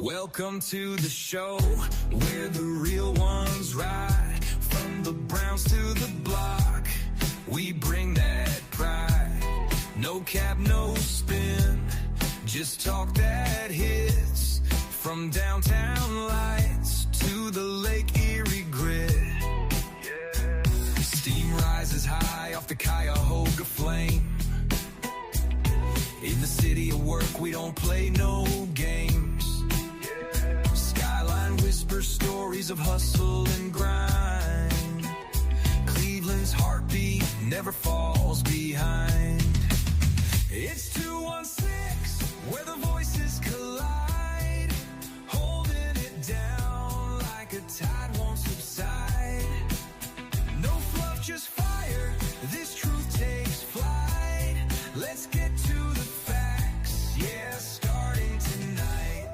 Welcome to the show where the real ones ride. From the Browns to the block, we bring that pride. No cap, no spin, just talk that hits. From downtown lights to the Lake Erie grit. Steam rises high off the Cuyahoga flame. In the city of work, we don't play no games. Skyline whispers stories of hustle and grind. Cleveland's heartbeat never falls behind. It's 216, where the voices collide. Holding it down like a tide won't subside. No fluff, just fire. This truth takes flight. Let's get to the facts. Yeah, starting tonight.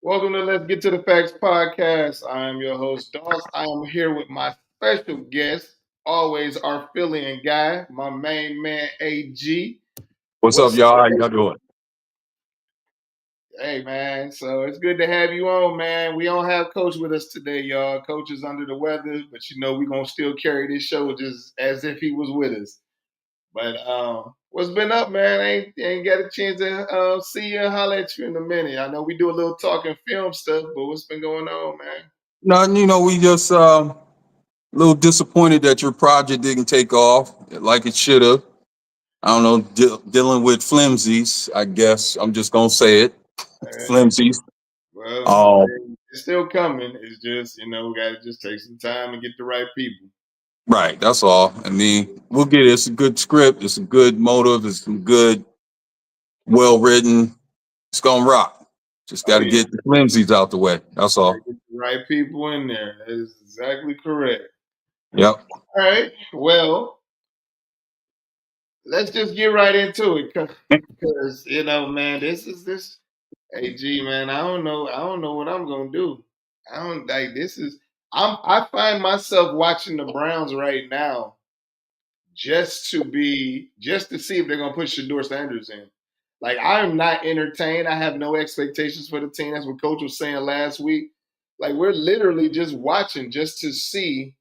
Welcome to Let's Get to the Facts podcast. I am your host, Doss. I am here with my special guest, always our Philly and guy, my main man, AG. What's up, What's y'all? How up? y'all doing? Hey, man. So it's good to have you on, man. We don't have Coach with us today, y'all. Coach is under the weather, but we're going to still carry this show just as if he was with us. But what's been up, man? Ain't got a chance to see you and holler at you in a minute. I know we do a little talking film stuff, but what's been going on, man? Nothing, we just a little disappointed that your project didn't take off like it should have. I don't know, dealing with flimsies, I guess. I'm just gonna say it, flimsies. Well, Um, it's still coming. It's just, we got to just take some time and get the right people. right, that's all. I mean, we'll get it. It's a good script. It's a good motive. It's some good, well written. It's gonna rock. Just got to get the flimsies out the way. That's all. Get the right people in there. That is exactly correct. Yep. All right. Well, let's just get right into it because, man, this AG, man. I don't know what I'm gonna do. I don't like this is. I find myself watching the Browns right now just to see if they're gonna put Shador Sanders in. Like, I'm not entertained. I have no expectations for the team. That's what Coach was saying last week. Like, we're literally just watching just to see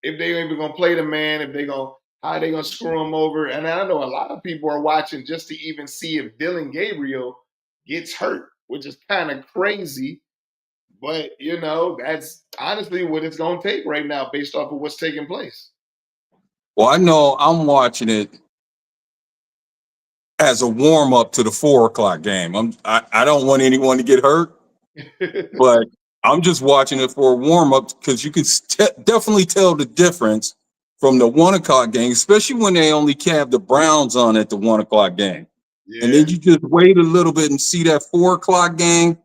if they're even gonna play the man, if they gonna how they gonna screw him over. And I know a lot of people are watching just to even see if Dylan Gabriel gets hurt, which is kind of crazy. But that's honestly what it's gonna take right now, based off of what's taking place. Well, I know I'm watching it as a warm up to the 4 o'clock game. I don't want anyone to get hurt, but I'm just watching it for a warm up because you can definitely tell the difference from the 1 o'clock game, especially when they only have the Browns on at the 1 o'clock game. Yeah. And then you just wait a little bit and see that 4 o'clock game,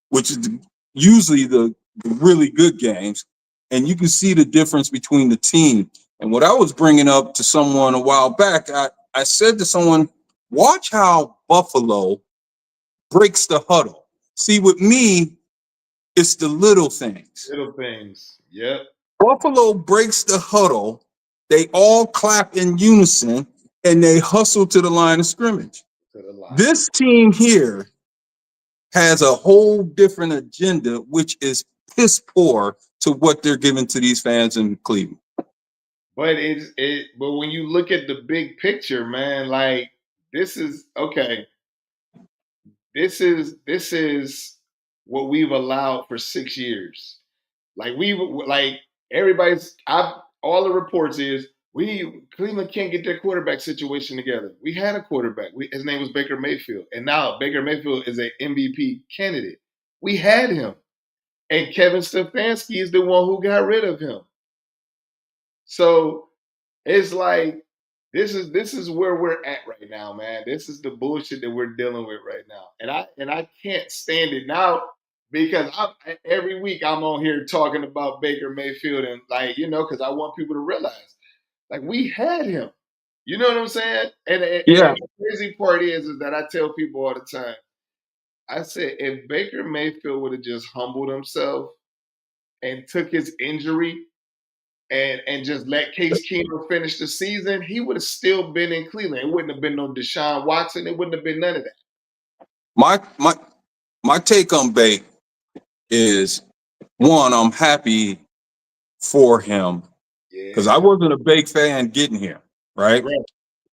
which is usually the really good games. And you can see the difference between the team. And what I was bringing up to someone a while back, I said to someone, watch how Buffalo breaks the huddle. See, with me, it's the little things. Little things. Yep. Buffalo breaks the huddle. They all clap in unison and they hustle to the line of scrimmage. This team here has a whole different agenda, which is piss poor to what they're giving to these fans in Cleveland. But but when you look at the big picture, man, like this is okay. This is what we've allowed for 6 years. Like all the reports is Cleveland can't get their quarterback situation together. We had a quarterback. His name was Baker Mayfield. And now Baker Mayfield is an MVP candidate. We had him. And Kevin Stefanski is the one who got rid of him. So it's like this is where we're at right now, man. This is the bullshit that we're dealing with right now. And I can't stand it now because every week I'm on here talking about Baker Mayfield and because I want people to realize like we had him. You know what I'm saying? And the crazy part is that I tell people all the time. I said if Baker Mayfield would have just humbled himself and took his injury and just let Case Keenum finish the season, he would have still been in Cleveland. It wouldn't have been no Deshaun Watson. It wouldn't have been none of that. My take on Bate is, one, I'm happy for him because I wasn't a big fan getting here, right?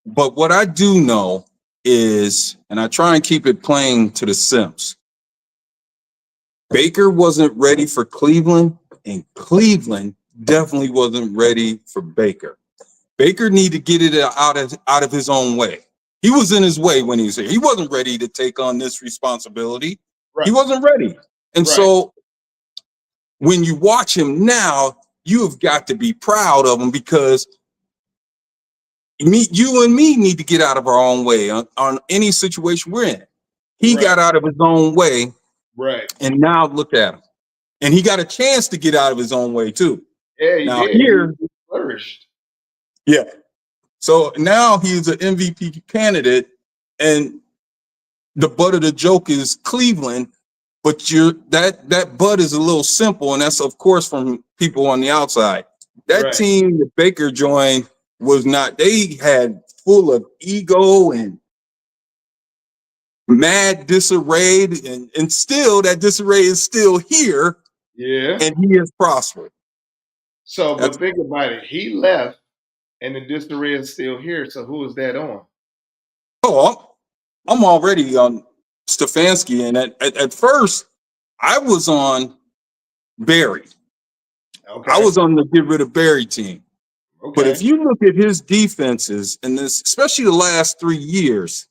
But what I do know is, and I try and keep it plain to the Sims, Baker wasn't ready for Cleveland, and Cleveland definitely wasn't ready for Baker. Baker needed to get it out of his own way. He was in his way when he was here. He wasn't ready to take on this responsibility. Right. He wasn't ready. And so when you watch him now, you have got to be proud of him, because you and me need to get out of our own way on any situation we're in. He got out of his own way. Right. And now look at him. And he got a chance to get out of his own way too. Yeah, he did. Here, he flourished. Yeah. So now he's an MVP candidate, and the butt of the joke is Cleveland, but that butt is a little simple, and that's of course from people on the outside. That team that Baker joined was not, they had full of ego and mad disarray, and still that disarray is still here. Yeah. And he has prospered. So, but think about it. He left and the disarray is still here. So who is that on? Oh, I'm already on Stefanski. And at first I was on Barry. Okay. I was on the get rid of Barry team. Okay. But if you look at his defenses, and this, especially the last 3 years,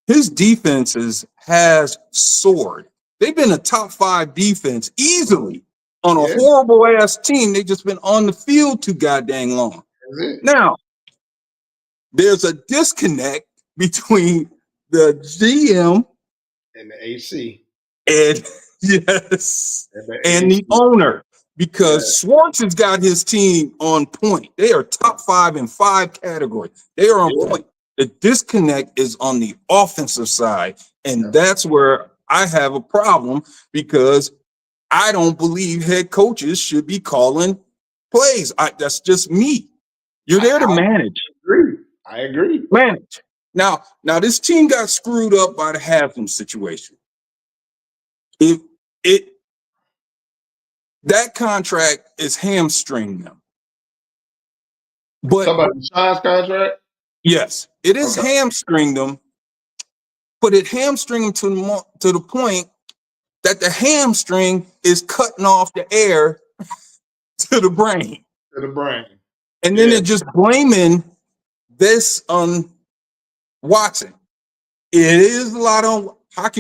his defenses has soared. They've been a top 5 defense easily on a horrible ass team. They've just been on the field too goddamn long. Now, there's a disconnect between the GM and the AC. And and the owner, because Schwartz has got his team on point. They are top 5 in 5 categories. They are on point. The disconnect is on the offensive side, and that's where I have a problem, because I don't believe head coaches should be calling plays. That's just me. You're there to manage. I agree. Manage. Now this team got screwed up by the Haslam situation. That contract is hamstringing them. But about Deshaun's contract? Yes, it is hamstring them, but it hamstring them to the point that the hamstring is cutting off the air to the brain. To the brain. And then they're just blaming this on Watson. It is a lot on how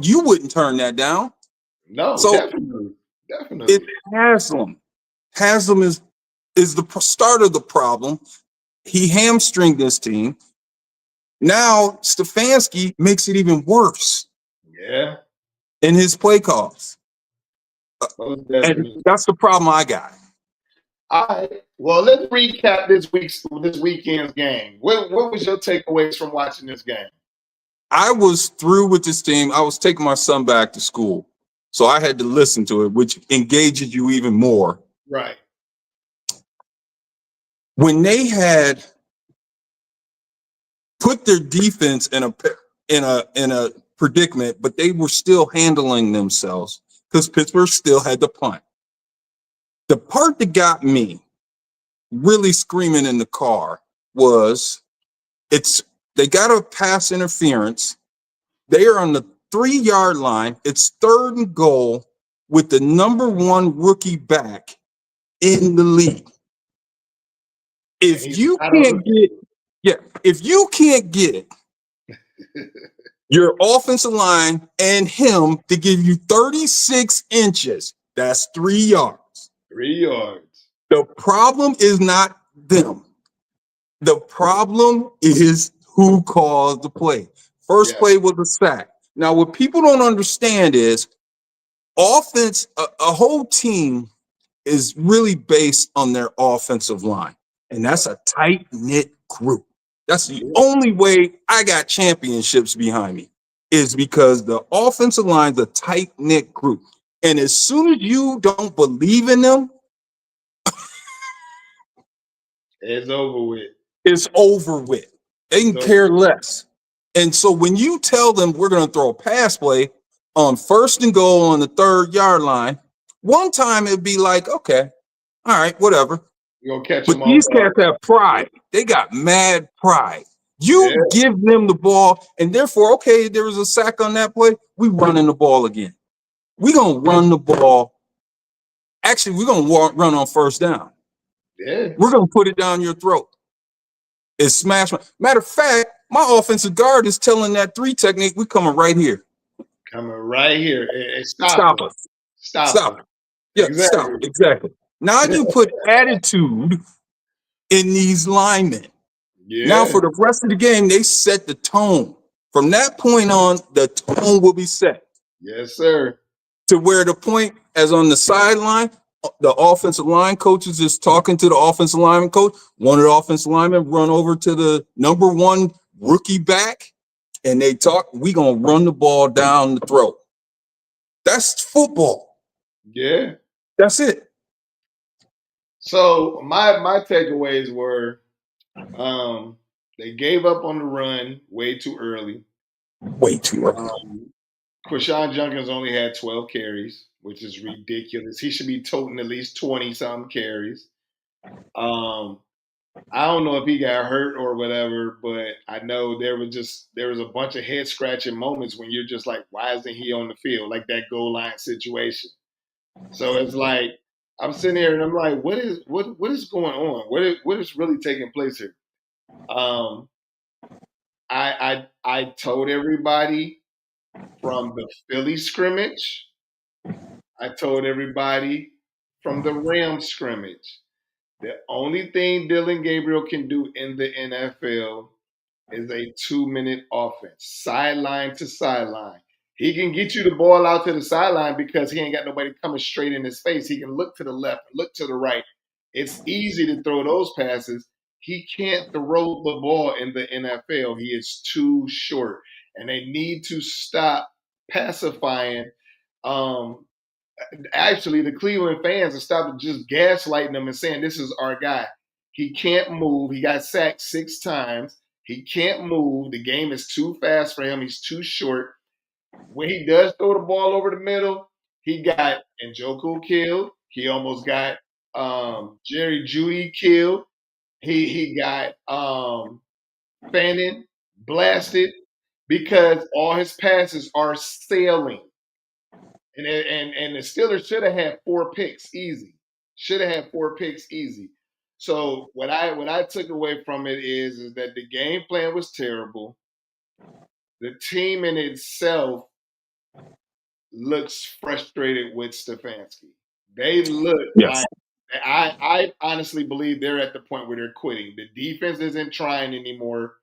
you wouldn't turn that down. No, so definitely. It's Haslam. Haslam is the start of the problem. He hamstringed this team. Now Stefanski makes it even worse. Yeah. In his play calls. And that's the problem I got. All right. Well, let's recap this weekend's game. What was your takeaways from watching this game? I was through with this team. I was taking my son back to school, so I had to listen to it, which engages you even more. Right. When they had put their defense in a predicament, but they were still handling themselves because Pittsburgh still had the punt. The part that got me really screaming in the car was they got a pass interference. They are on the 3-yard line. It's 3rd and goal with the number 1 rookie back in the league. If you can't get your offensive line and him to give you 36 inches, that's 3 yards. 3 yards. The problem is not them. The problem is who calls the play. First play was a sack. Now, what people don't understand is offense, a whole team is really based on their offensive line. And that's a tight-knit group. That's the only way I got championships behind me, is because the offensive line is a tight-knit group. And as soon as you don't believe in them, It's over with. It's over with. They can So care less. And so when you tell them we're going to throw a pass play on 1st and goal on the 3rd-yard line, one time it'd be like, okay, all right, whatever. you're gonna catch But them off these guard. cats have pride. They got mad pride. Yeah, You give them the ball, and therefore, okay, there was a sack on that play. We running the ball again. We're going to run the ball. Actually, we're going to run on 1st down. yeah, We're going to put it down your throat. It's smash. Matter of fact, my offensive guard is telling that 3 technique, we coming right here. coming right here and stop Stop them. us. Stop Stop them. it. Yeah, stop. Exactly. Exactly. Now you put attitude in these linemen. Now Yeah, for the rest of the game, they set the tone. From that point on, the tone will be set yes, sir. to where the point as on the sideline, the offensive line coaches is talking to the offensive lineman coach. One of the offensive linemen run over to the number 1 rookie back, and they talk, we going to run the ball down the throat. That's football. Yeah. That's it. So my takeaways were they gave up on the run way too early. Way too early. Quashawn Junkins only had 12 carries, which is ridiculous. He should be toting at least 20 something carries. Um, I don't know if he got hurt or whatever, but I know there was a bunch of head scratching moments when you're just like, why isn't he on the field? Like that goal line situation. So it's like I'm sitting here and I'm like, what is going on? What is really taking place here? Um, I told everybody from the Philly scrimmage. I told everybody from the Rams scrimmage. The only thing Dylan Gabriel can do in the NFL is a 2-minute offense, sideline to sideline. He can get you the ball out to the sideline because he ain't got nobody coming straight in his face. He can look to the left, look to the right. It's easy to throw those passes. He can't throw the ball in the NFL. He is too short. And they need to stop pacifying um, actually the Cleveland fans have stopped just gaslighting him and saying this is our guy. He can't move. He got sacked 6 times. He can't move. The game is too fast for him. He's too short. When he does throw the ball over the middle, he got Njoku killed. He almost got Jerry Judy killed. He got Fannin blasted because all his passes are sailing. And the Steelers should have had 4 picks easy. Should have had 4 picks easy. So what I took away from it is that the game plan was terrible. The team in itself looks frustrated with Stefanski. They look Yes. like I honestly believe they're at the point where they're quitting. The defense isn't trying anymore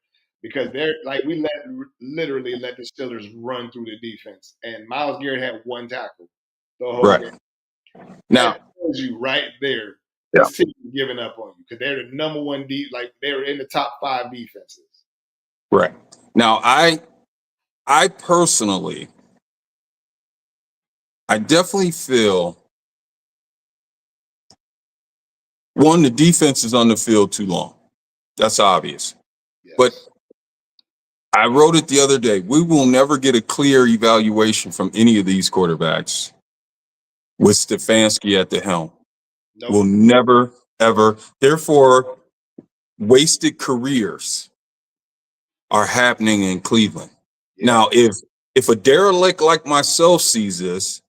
because they're like we literally let the Steelers run through the defense, and Myles Garrett had 1 tackle the whole game. Right. Now, That tells you right there yeah. this team is giving up on you because they're the number 1 like they're in the top 5 defenses. Right. Now, I personally, I definitely feel one, the defense is on the field too long. That's obvious. Yes. But I wrote it the other day. We will never get a clear evaluation from any of these quarterbacks with Stefanski at the helm. Nope. We'll never, ever. Therefore, wasted careers are happening in Cleveland. Yeah. Now, if a derelict like myself sees this,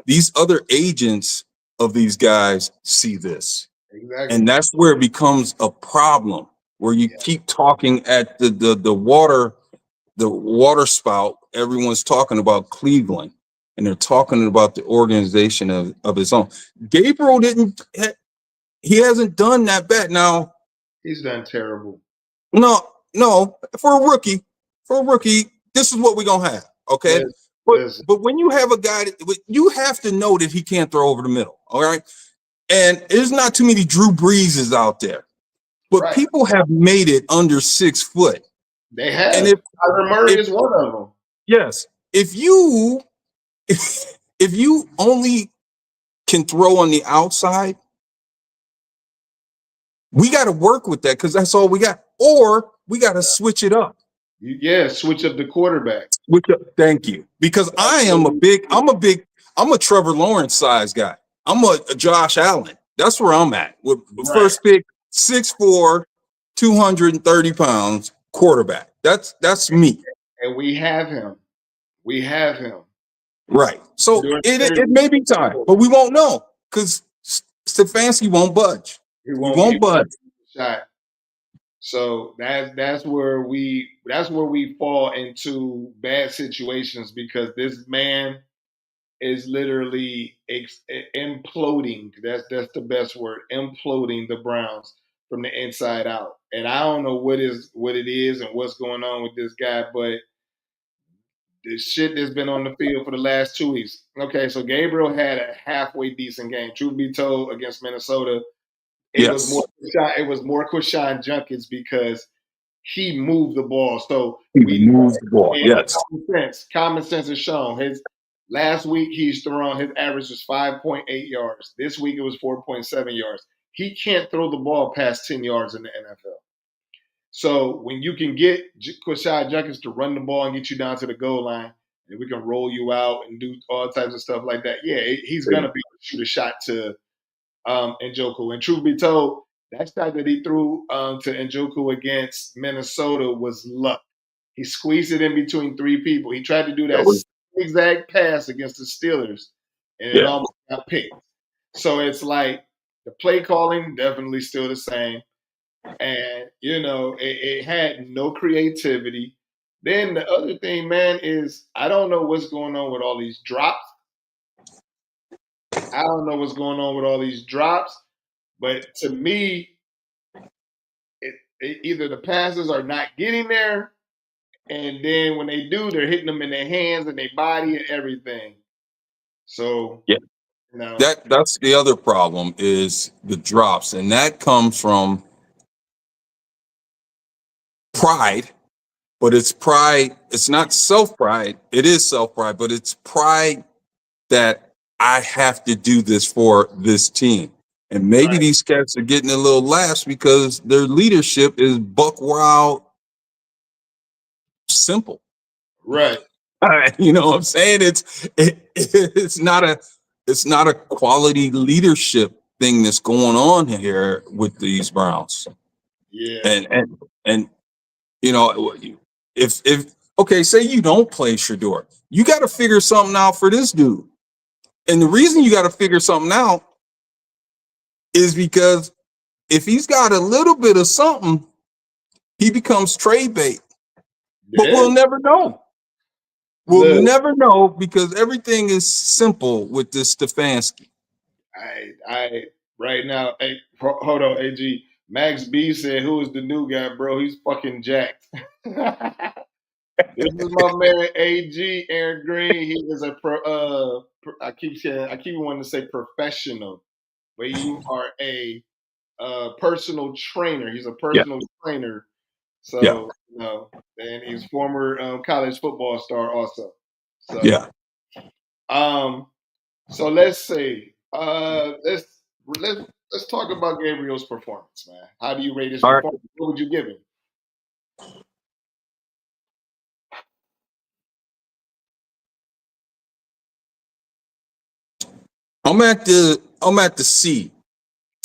these other agents of these guys see this. Exactly. And that's where it becomes a problem, where you keep talking at the water spout. Everyone's talking about Cleveland, and they're talking about the organization of his own. Gabriel he hasn't done that bad. Now, he's done terrible. No, for a rookie, this is what we're gonna have. Okay. But when you have a guy you have to know that he can't throw over the middle. All right. And there's not too many Drew Breeses out there. But people have made it under 6 foot. They have. And Kyler Murray is one of them. Yes. If you only can throw on the outside, We got to work with that because that's all we got. Or we got to switch it up. Switch up the quarterback. Thank you. Because I'm a Trevor Lawrence size guy. I'm a Josh Allen. That's where I'm at. With first pick, 6'4", 230 pounds quarterback. That's me. And we have him. Right. So it may be time, but we won't know because Stefanski won't budge. He won't budge. Shot. So that's where we fall into bad situations because this man is literally imploding. That's the best word. Imploding the Browns from the inside out. And I don't know what it is and what's going on with this guy, but the shit that's been on the field for the last 2 weeks. Okay, so Gabriel had a halfway decent game. Truth be told, against Minnesota, it was more Quashawn Junkins because he moved the ball. So he moved the ball. Yes. Common sense is shown. His last week his average was 5.8 yards. This week it was 4.7 yards. He can't throw the ball past 10 yards in the NFL. So when you can get Quashawn Junkins to run the ball and get you down to the goal line, and we can roll you out and do all types of stuff like that, he's gonna be able to shoot a shot to Njoku. And truth be told, that shot that he threw to Njoku against Minnesota was luck. He squeezed it in between three people. He tried to do that exact pass against the Steelers, and it almost got picked. So it's like the play calling definitely still the same. And, it had no creativity. Then the other thing, man, is I don't know what's going on with all these drops. But to me, either the passes are not getting there, and then when they do, they're hitting them in their hands and their body and everything. So that's the other problem is the drops, and that comes from pride. But it's pride. It's not self-pride. It is self-pride, but it's pride that I have to do this for this team. And maybe these cats are getting a little lax because their leadership is buck wild, simple. Right. You know what I'm saying? It's not a quality leadership thing that's going on here with these Browns. Yeah. And if okay, say you don't play Shador, you got to figure something out for this dude. And the reason you got to figure something out is because if he's got a little bit of something, he becomes trade bait. But we'll never know. We'll never know because everything is simple with this Stefanski. I right now, hey, hold on, AG. Max B said, "Who is the new guy, bro? He's fucking jacked." This is my man AG Aaron Green. He is a I keep wanting to say professional, but you are a personal trainer. He's a personal trainer. So and he's former college football star also. So so let's see. Let's talk about Gabriel's performance, man. How do you rate his performance? What would you give him? I'm at the C.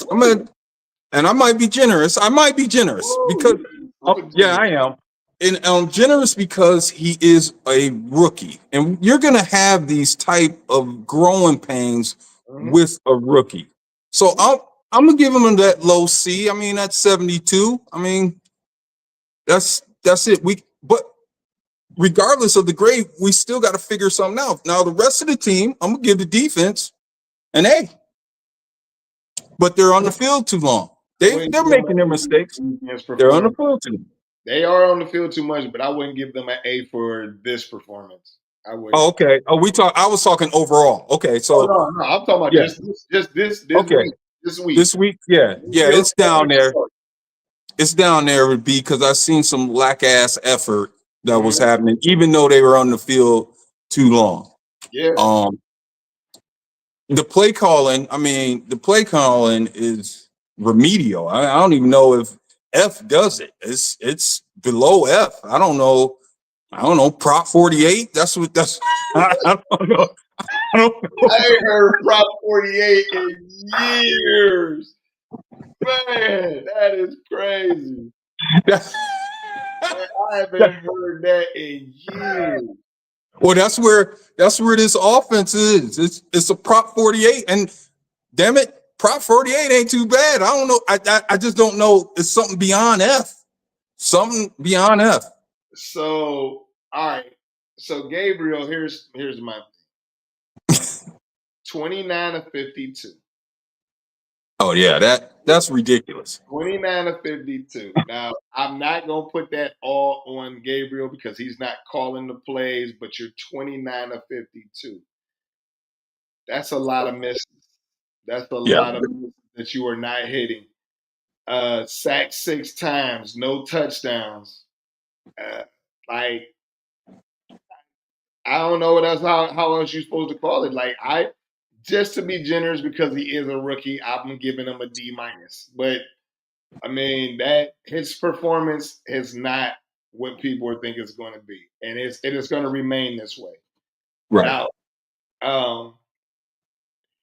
And I might be generous. Because I am. And I'm generous because he is a rookie. And you're gonna have these type of growing pains with a rookie. So I'm gonna give him that low C. I mean, that's 72. I mean, that's it. But regardless of the grade, we still got to figure something out. Now, the rest of the team, I'm gonna give the defense an A. But they're on the field too long. They're making their mistakes. They're on the field too. They are on the field too much, but I wouldn't give them an A for this performance. I would. Oh, okay. I was talking overall. Okay, so no, I'm talking about just this week. This week, it's down there. It's down there would be because I've seen some lack-ass effort that was happening, even though they were on the field too long. Yeah. The play calling is remedial. I don't even know if F does it. It's below F. I don't know. Prop 48. That's what that's. I don't know. I don't know. I ain't heard Prop 48 in years. Man, that is crazy. Man, I haven't heard that in years. Well, that's where this offense is. It's a Prop 48, and damn it, Prop 48 ain't too bad. I don't know. I just don't know. It's something beyond F. Something beyond F. So, all right. So, Gabriel, here's my 29 of 52. Oh yeah, that's ridiculous. 29 of 52. Now, I'm not going to put that all on Gabriel because he's not calling the plays, but you're 29 of 52. That's a lot of misses. That's a lot of misses that you are not hitting. Sacked 6 times, no touchdowns. Like, I don't know what else, how else you're supposed to call it. Like, just to be generous because he is a rookie, I'm giving him a D minus. But I mean, that his performance is not what people are thinking it's going to be, and it is going to remain this way. Right. Now,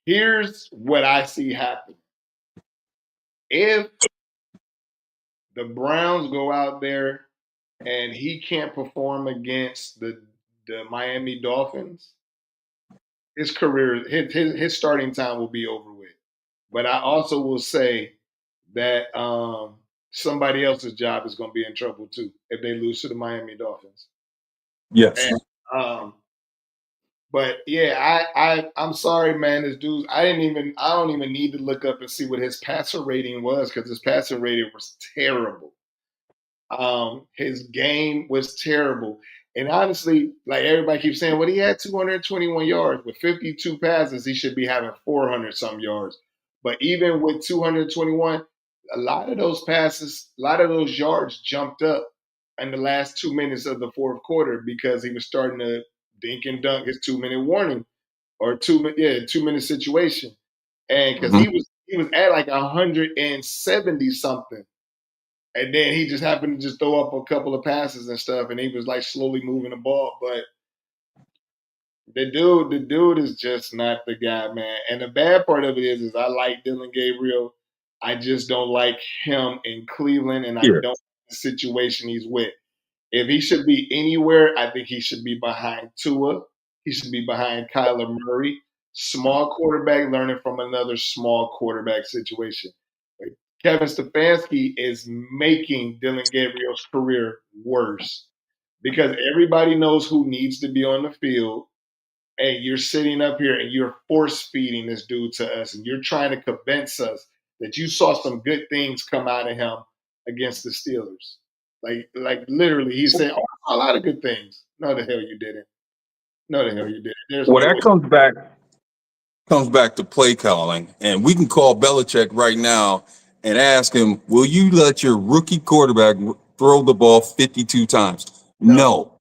here's what I see happen: if the Browns go out there and he can't perform against the Miami Dolphins, his career, his starting time will be over with. But I also will say that somebody else's job is going to be in trouble too if they lose to the Miami Dolphins. Yes. And, but yeah, I'm sorry, man. This dude, I don't even need to look up and see what his passer rating was because his passer rating was terrible. His game was terrible. And honestly, like everybody keeps saying, well, he had 221 yards. With 52 passes, he should be having 400 some yards. But even with 221, a lot of those passes, a lot of those yards jumped up in the last 2 minutes of the fourth quarter because he was starting to dink and dunk his 2-minute warning or 2-minute situation. And because he was at like 170 something. And then he just happened to just throw up a couple of passes and stuff, and he was like slowly moving the ball. But the dude is just not the guy, man. And the bad part of it is I like Dylan Gabriel. I just don't like him in Cleveland, and I don't like the situation he's with. If he should be anywhere, I think he should be behind Tua. He should be behind Kyler Murray. Small quarterback learning from another small quarterback situation. Kevin Stefanski is making Dylan Gabriel's career worse because everybody knows who needs to be on the field. And you're sitting up here and you're force feeding this dude to us. And you're trying to convince us that you saw some good things come out of him against the Steelers. Like literally, he said, "Oh, I saw a lot of good things." No, the hell you didn't. No, the hell you didn't. There's Well, no that way. comes back to play calling, and we can call Belichick right now and ask him, "Will you let your rookie quarterback throw the ball 52 times?" No,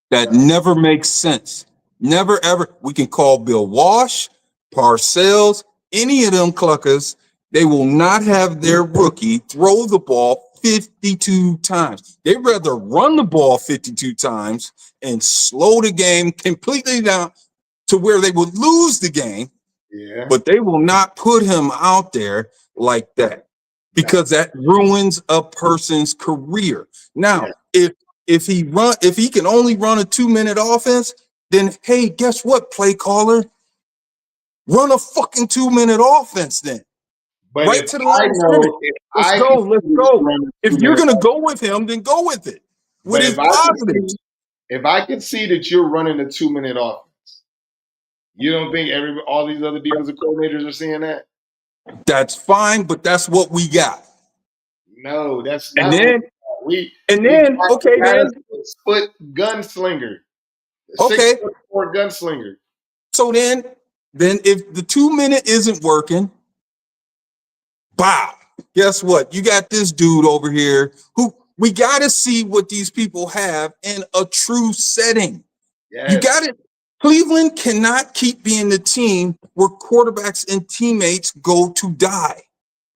that never makes sense. Never ever. We can call Bill Walsh, Parcells, any of them cluckers. They will not have their rookie throw the ball 52 times. They'd rather run the ball 52 times and slow the game completely down to where they would lose the game. Yeah. But they will not put him out there like that because that ruins a person's career. Now, if he can only run a 2-minute offense, then hey, guess what, play caller? Run a fucking 2-minute offense then. But right to the last minute. Let's go. If you're gonna go with him, then go with it. With his positives. If I can see that you're running a 2-minute offense, you don't think all these other defensive coordinators are seeing that? That's fine, but that's what we got. No, that's not. We got a 6-foot gunslinger. Okay. 6'4" gunslinger. So then if the 2-minute isn't working, bow. Guess what? You got this dude over here who we got to see what these people have in a true setting. Yes. You got it. Cleveland cannot keep being the team where quarterbacks and teammates go to die.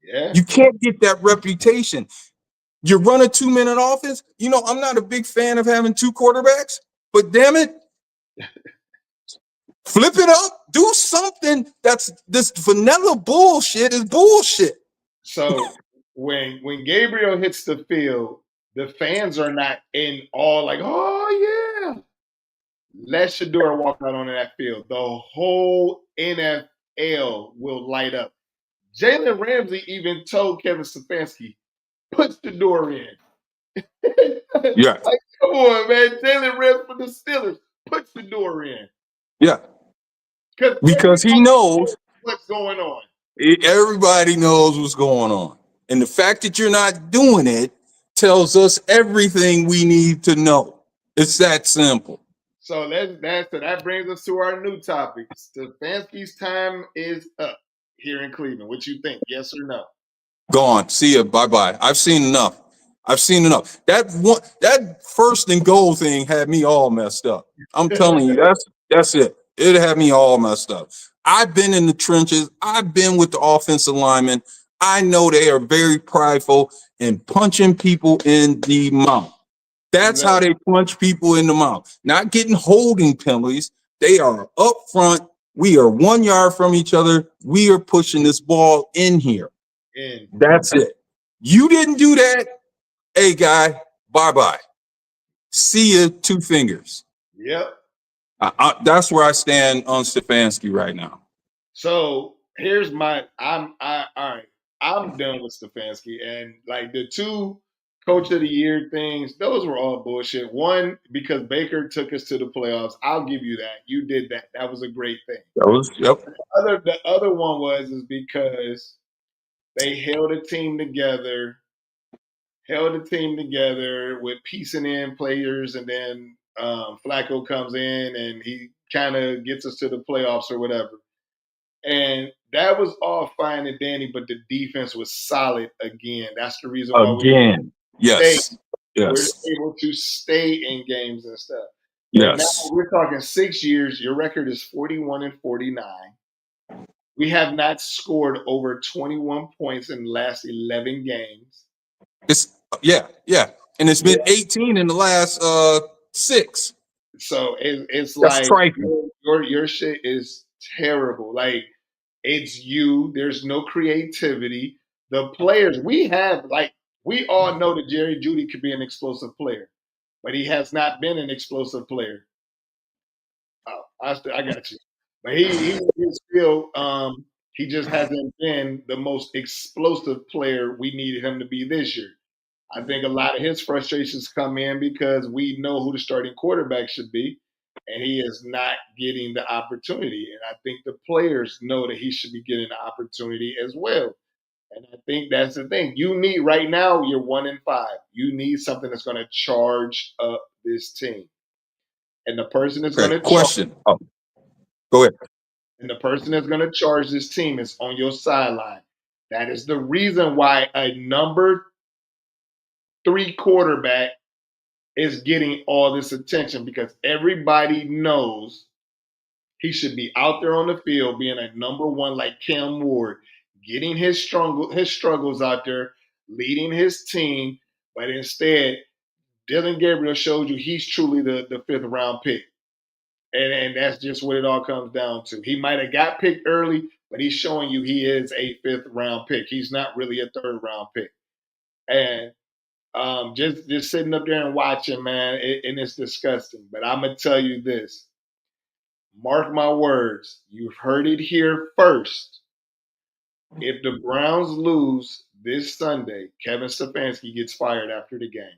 Yeah. You can't get that reputation. You run a 2-minute offense. You know, I'm not a big fan of having two quarterbacks, but damn it, flip it up. Do something. That's this vanilla bullshit is bullshit. So when Gabriel hits the field, the fans are not in all like, oh yeah. Let Shador walk out on that field. The whole NFL will light up. Jalen Ramsey even told Kevin Stefanski, put Shador in. Yeah. Like, come on, man. Jalen Ramsey for the Steelers, put Shador in. Yeah. Because Because he everybody knows knows what's going on. everybody knows what's going on. And the fact that you're not doing it tells us everything we need to know. It's that simple. So that brings us to our new topic. Stefanski's time is up here in Cleveland. What you think? Yes or no? Gone. See ya. Bye-bye. I've seen enough. That first and goal thing had me all messed up. I'm telling you, that's it. It had me all messed up. I've been in the trenches. I've been with the offensive linemen. I know they are very prideful and punching people in the mouth. That's how they punch people in the mouth. Not getting holding penalties. They are up front. We are 1 yard from each other. We are pushing this ball in here. That's it. You didn't do that. Hey, guy, bye-bye. See you, two fingers. Yep. That's where I stand on Stefanski right now. So here's all right. I'm done with Stefanski. And like the two coach of the year things, those were all bullshit. One, because Baker took us to the playoffs. I'll give you that. You did that. That was a great thing. Yep. The other one is because they held the team together with piecing in players, and then Flacco comes in and he kind of gets us to the playoffs or whatever. And that was all fine and dandy, but the defense was solid again. That's the reason why we're able to stay in games and stuff. But now we're talking 6 years. Your record is 41-49. We have not scored over 21 points in the last 11 games. And it's been 18 in the last 6. So it's That's like trifling. your shit is terrible. Like, it's you. There's no creativity. The players we have, like, we all know that Jerry Jeudy could be an explosive player, but he has not been an explosive player. Oh, I got you. But he's still he just hasn't been the most explosive player we needed him to be this year. I think a lot of his frustrations come in because we know who the starting quarterback should be, and he is not getting the opportunity. And I think the players know that he should be getting the opportunity as well. And I think that's the thing. You need right now, you're 1-5. You need something that's going to charge up this team. And the person that's going to question. Go ahead. And the person that's going to charge this team is on your sideline. That is the reason why a number 3 quarterback is getting all this attention, because everybody knows he should be out there on the field being a number 1 like Cam Ward, getting his struggles out there, leading his team. But instead, Dylan Gabriel showed you he's truly the 5th round pick. And that's just what it all comes down to. He might have got picked early, but he's showing you he is a 5th round pick. He's not really a 3rd round pick. And just sitting up there and watching, man, and it's disgusting. But I'm going to tell you this. Mark my words. You've heard it here first. If the Browns lose this Sunday, Kevin Stefanski gets fired after the game.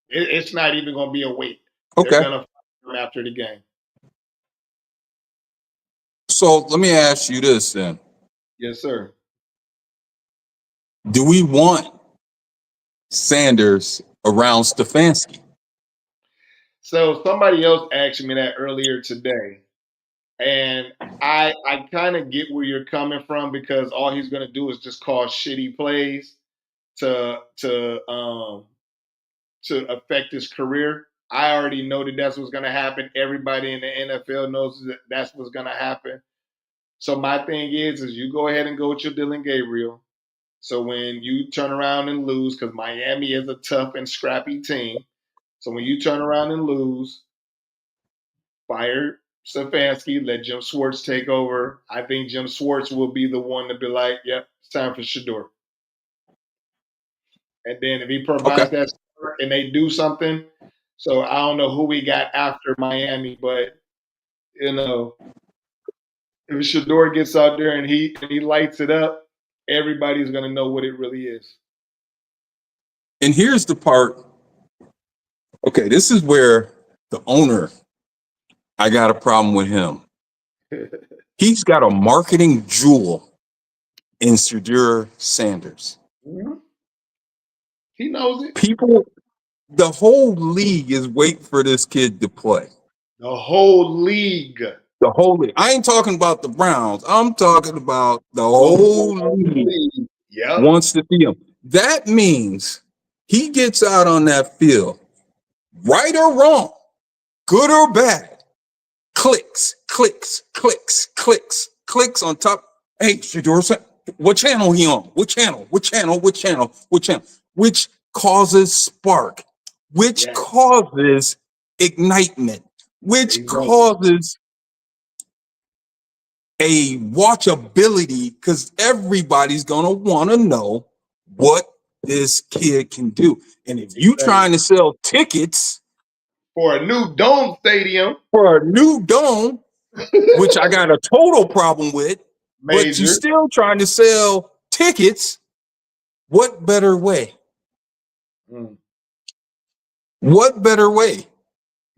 It's not even going to be a wait. Okay. They're going to fire him after the game. So let me ask you this then. Yes, sir. Do we want Sanders around Stefanski? So somebody else asked me that earlier today. And I kind of get where you're coming from, because all he's going to do is just call shitty plays to affect his career. I already know that that's what's going to happen. Everybody in the NFL knows that that's what's going to happen. So my thing is you go ahead and go with your Dylan Gabriel. So when you turn around and lose, because Miami is a tough and scrappy team. So when you turn around and lose, fire Stefanski, let Jim Schwartz take over. I think Jim Schwartz will be the one to be like, yep, it's time for Shador. And then if he Okay. provides that support and they do something, so I don't know who we got after Miami, but you know, if Shador gets out there and he lights it up, everybody's gonna know what it really is. And here's the part. Okay, this is where the owner, I got a problem with him. He's got a marketing jewel in Shadur Sanders. Mm-hmm. He knows it. People, the whole league is waiting for this kid to play. The whole league. The whole league. I ain't talking about the Browns. I'm talking about the whole league Yep. wants to see him. That means he gets out on that field, right or wrong, good or bad, clicks, clicks, clicks, clicks, clicks on top. Hey, Shador, what channel he on? What channel? What channel? What channel? What channel? Which causes spark, which causes ignitement, which causes a watchability, because everybody's gonna want to know what this kid can do. And if you trying to sell tickets for a new dome stadium, for a new dome, which I got a total problem with, but you still trying to sell tickets, what better way? What better way?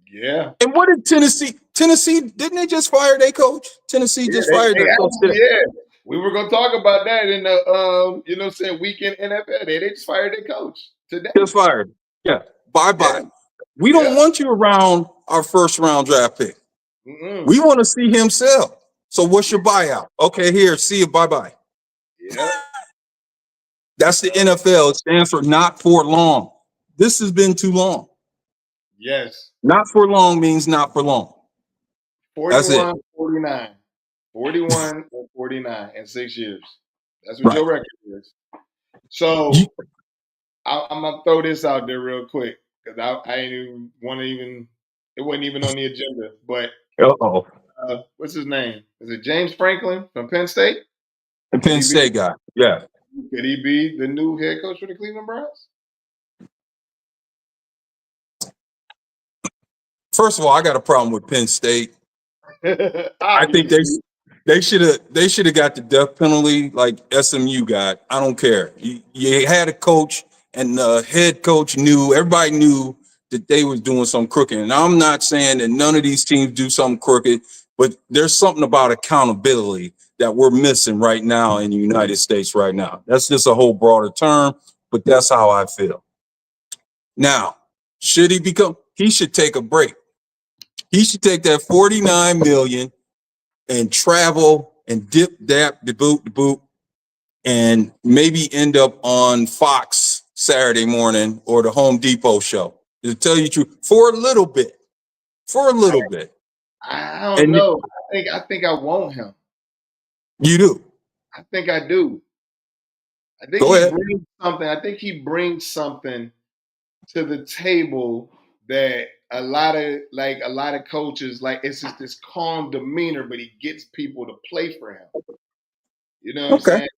Yeah. And what did Tennessee? Tennessee, didn't they just fire their coach? Tennessee just fired their coach today. Yeah. We were gonna talk about that in the you know what I'm saying, weekend NFL. They just fired their coach today. Just fired. Yeah. Bye-bye. Yeah. We don't want you around our first round draft pick. We want to see him sell. So what's your buyout? Okay, here, see you. Bye-bye. Yeah. That's the NFL. It stands for not for long. This has been too long. Yes. Not for long means not for long. 41, 49. 41 and 49 in 6 years. That's what your record is. So I'm gonna throw this out there real quick because I ain't even want to even. It wasn't even on the agenda. But what's his name? Is it James Franklin from Penn State? The Penn State guy. Yeah. Could he be the new head coach for the Cleveland Browns? First of all, I got a problem with Penn State. I think they should have got the death penalty like SMU got. I don't care. You had a coach, and the head coach knew. Everybody knew that they was doing some crooked. And I'm not saying that none of these teams do something crooked, but there's something about accountability that we're missing right now in the United States right now. That's just a whole broader term, but that's how I feel. Now, should he become? He should take a break. He should take that $49 million and travel and dip, dap, the boot, and maybe end up on Fox Saturday morning or the Home Depot show. To tell you the truth, for a little bit. I don't know. I think I want him. You do? I think I do. I think brings something. I think he brings something to the table that a lot of coaches, like, it's just this calm demeanor, but he gets people to play for him. You know what I'm saying?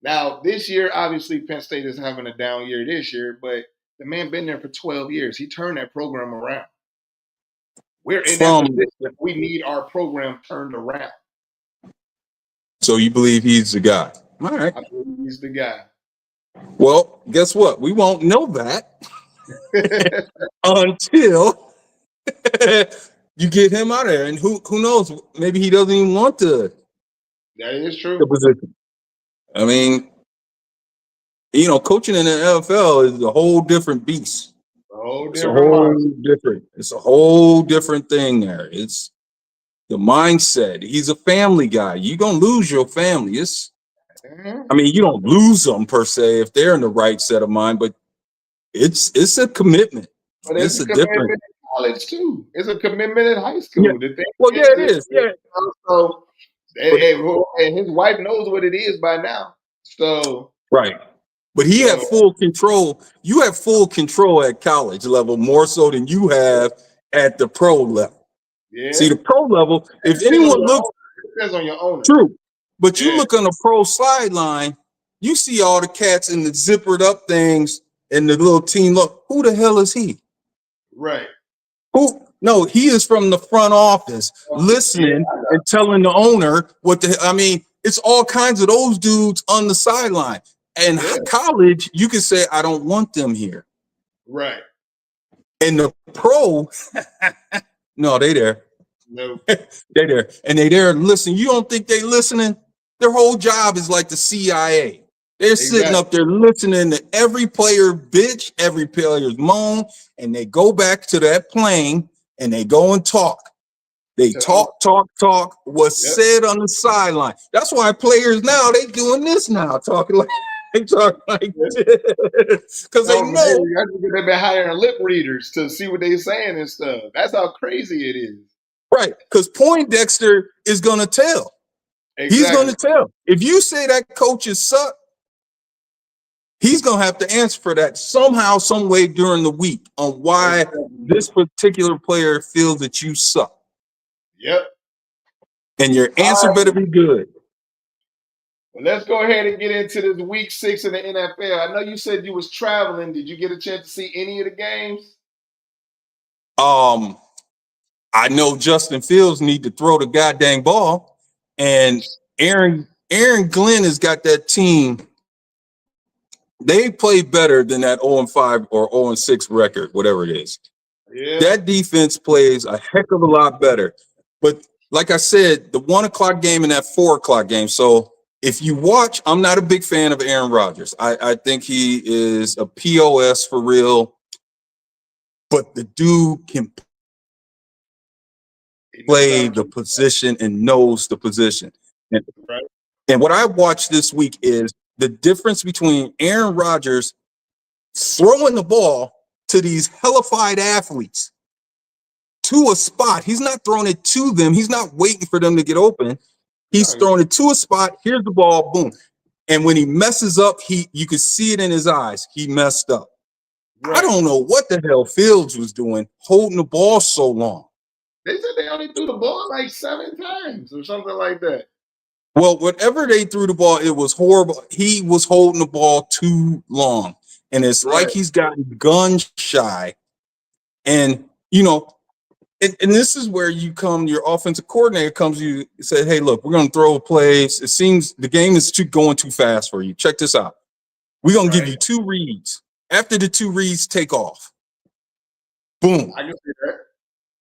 Now, this year, obviously, Penn State is having a down year this year, but the man been there for 12 years. He turned that program around. We're in that position. We need our program turned around. So you believe he's the guy? All right. I believe he's the guy. Well, guess what? We won't know that until you get him out of there. And who knows? Maybe he doesn't even want to. That is true. The position. I mean, you know, coaching in the NFL is a whole different beast. It's a whole different thing there. It's the mindset. He's a family guy. You're gonna lose your family. I mean, you don't lose them per se if they're in the right set of mind, but it's a commitment. But it's a commitment in college too. It's a commitment in high school. Yeah. It is. Yeah. So, and his wife knows what it is by now. So Right. But he had So full control. You have full control at college level more so than you have at the pro level. See, yeah, the pro level, it if depends on anyone your looks owner. It depends on your owner. true, but you Yeah, look on the pro sideline, you see all the cats in the zippered up things and the little team look. Who the hell is he? right. Who? No, he is from the front office Yeah, listening I know. and telling the owner what the. I mean, it's all kinds of those dudes on the sideline. And Yeah, college, you can say, I don't want them here. right. And the pro, no, they there. No, They there. And they there. Listen, you don't think they listening? Their whole job is like the CIA. They're sitting exactly. up there listening to every player bitch, every player's moan, and they go back to that plane and they go and talk. They To own. talk. What's Yep. said on the sideline. That's why players now they doing this now, talking like they talk like Yep. this because they No, man, know they've been hiring lip readers to see what they're saying and stuff. That's how crazy it is. right. Because Poindexter is gonna tell. He's Exactly. gonna tell. If you say that coaches suck, he's gonna have to answer for that somehow, some way during the week on why Exactly. this particular player feels that you suck, Yep. and your All answer right. better be good. Well, let's go ahead and get into this week 6 in the NFL. I know you said you was traveling. Did you get a chance to see any of the games? Um, I know Justin Fields need to throw the goddamn ball, and Aaron Glenn has got that team. They play better than that 0-5 or 0-6 record, whatever it is. Yeah. That defense plays a heck of a lot better. But like I said, the 1 o'clock game and that 4 o'clock game. So if you watch, I'm not a big fan of Aaron Rodgers. I think he is a POS for real, but the dude can He knows how play to the keep position and knows the position. And, right. and what I watched this week is the difference between Aaron Rodgers throwing the ball to these hellified athletes to a spot. He's not throwing it to them. He's not waiting for them to get open. He's No, throwing it to a spot. Here's the ball. Boom. And when he messes up, you can see it in his eyes. He messed up. I right. don't know what the hell Fields was doing holding the ball so long. They said they only threw the ball like 7 times or something like that. Well, whatever they threw the ball, it was horrible. He was holding the ball too long. And it's Right. like he's gotten gun shy. And, and this is where your offensive coordinator comes, you say, hey, look, we're going to throw plays. It seems the game is going too fast for you. Check this out. We're going to give you 2 reads. After the 2 reads, take off. Boom. I can see that.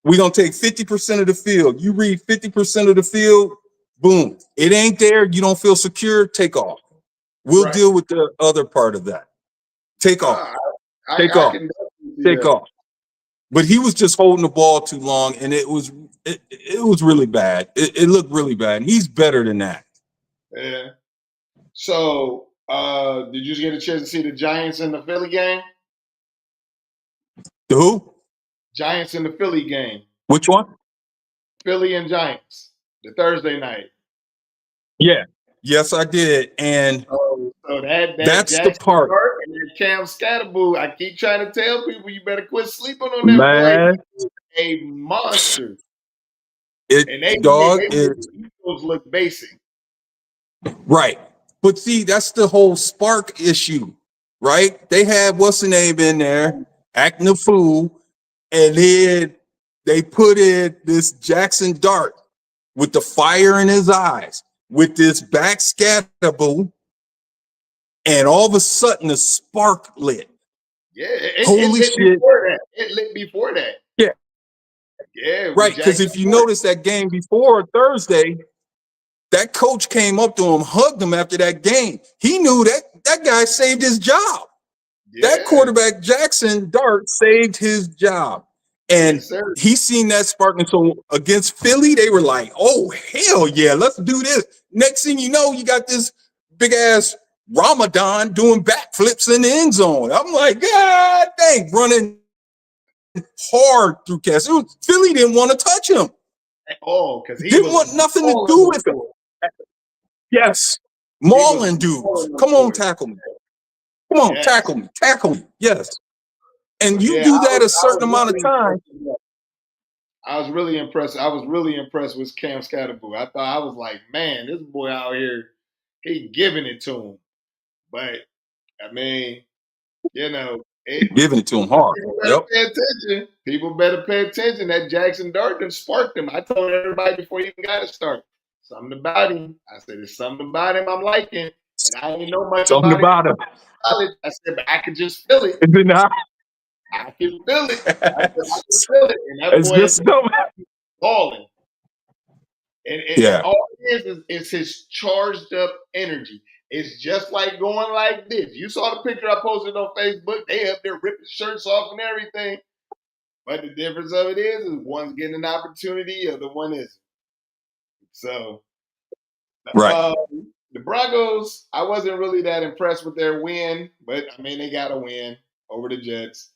We're going to take 50% of the field. You read 50% of the field. Boom. It ain't there. You don't feel secure. Take off. We'll Right. deal with the other part of that. Take off. Take I off. can definitely see Take that. off. But he was just holding the ball too long, and it was really bad. It looked really bad. And he's better than that. Yeah. So, did you get a chance to see the Giants in the Philly game? The who? Giants in the Philly game. Which one? Philly and Giants. The Thursday night. Yeah. Yes, I did. And So that that's the Jackson part. Dart and that Cam Scatterboo, I keep trying to tell people you better quit sleeping on that Man, boy. He's a monster. it And they dog made is the Eagles look basic. right. But see, that's the whole spark issue, right? They had what's the name in there, acting a fool, and then they put in this Jackson Dart with the fire in his eyes, with this back scatterboo, and all of a sudden the spark lit. Yeah, Holy it lit shit. before that. It lit before that. Yeah. Yeah, Right. Because if you notice that game before Thursday, that coach came up to him, hugged him after that game. He knew that guy saved his job. That quarterback, Jackson Dart, saved his job. And yes, sir. he seen that spark. And so against Philly, they were like, oh, hell yeah, let's do this. Next thing you know, you got this big ass Ramadan doing backflips in the end zone. I'm like, God dang, running hard through Cass. Philly didn't want to touch him. Oh, because he Didn't want nothing to do with him. Yes. Mauling dudes. mauling them Come on, boys. tackle me. Come on, Yes. tackle me. Yes. And you Yeah, do that a I certain was amount of really time. I was really impressed. I was really impressed with Cam Scatterboo. I was like, man, this boy out here, he giving it to him. But I mean, Giving it to him hard. people better Yep. pay attention. People better pay attention. That Jackson Dart done sparked him. I told everybody before he even got to start. Something about him. I said, there's something about him I'm liking. And I ain't know much Something about about him. college. I said, but I could just feel it. Is it not? I can feel it. I said, I can feel it. And that It's boy good is stuff. balling. And all it is his charged up energy. It's just like going like this. You saw the picture I posted on Facebook. They up there ripping shirts off and everything. But the difference of it is one's getting an opportunity, the other one isn't. So, Right. The Broncos, I wasn't really that impressed with their win, but I mean, they got a win over the Jets.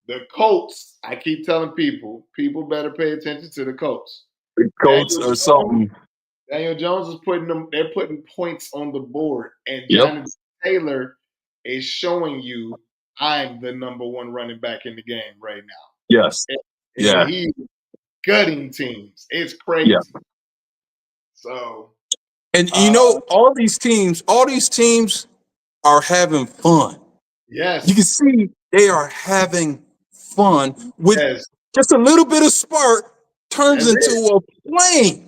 The Colts, I keep telling people better pay attention to the Colts. Coach or something. Daniel Jones is they're putting points on the board. And Yep. Jonathan Taylor is showing you I'm the number one running back in the game right now. Yes. And he's gutting teams. It's crazy. Yeah. So, and all these teams are having fun. Yes. You can see they are having fun with just a little bit of spark turns into a plane.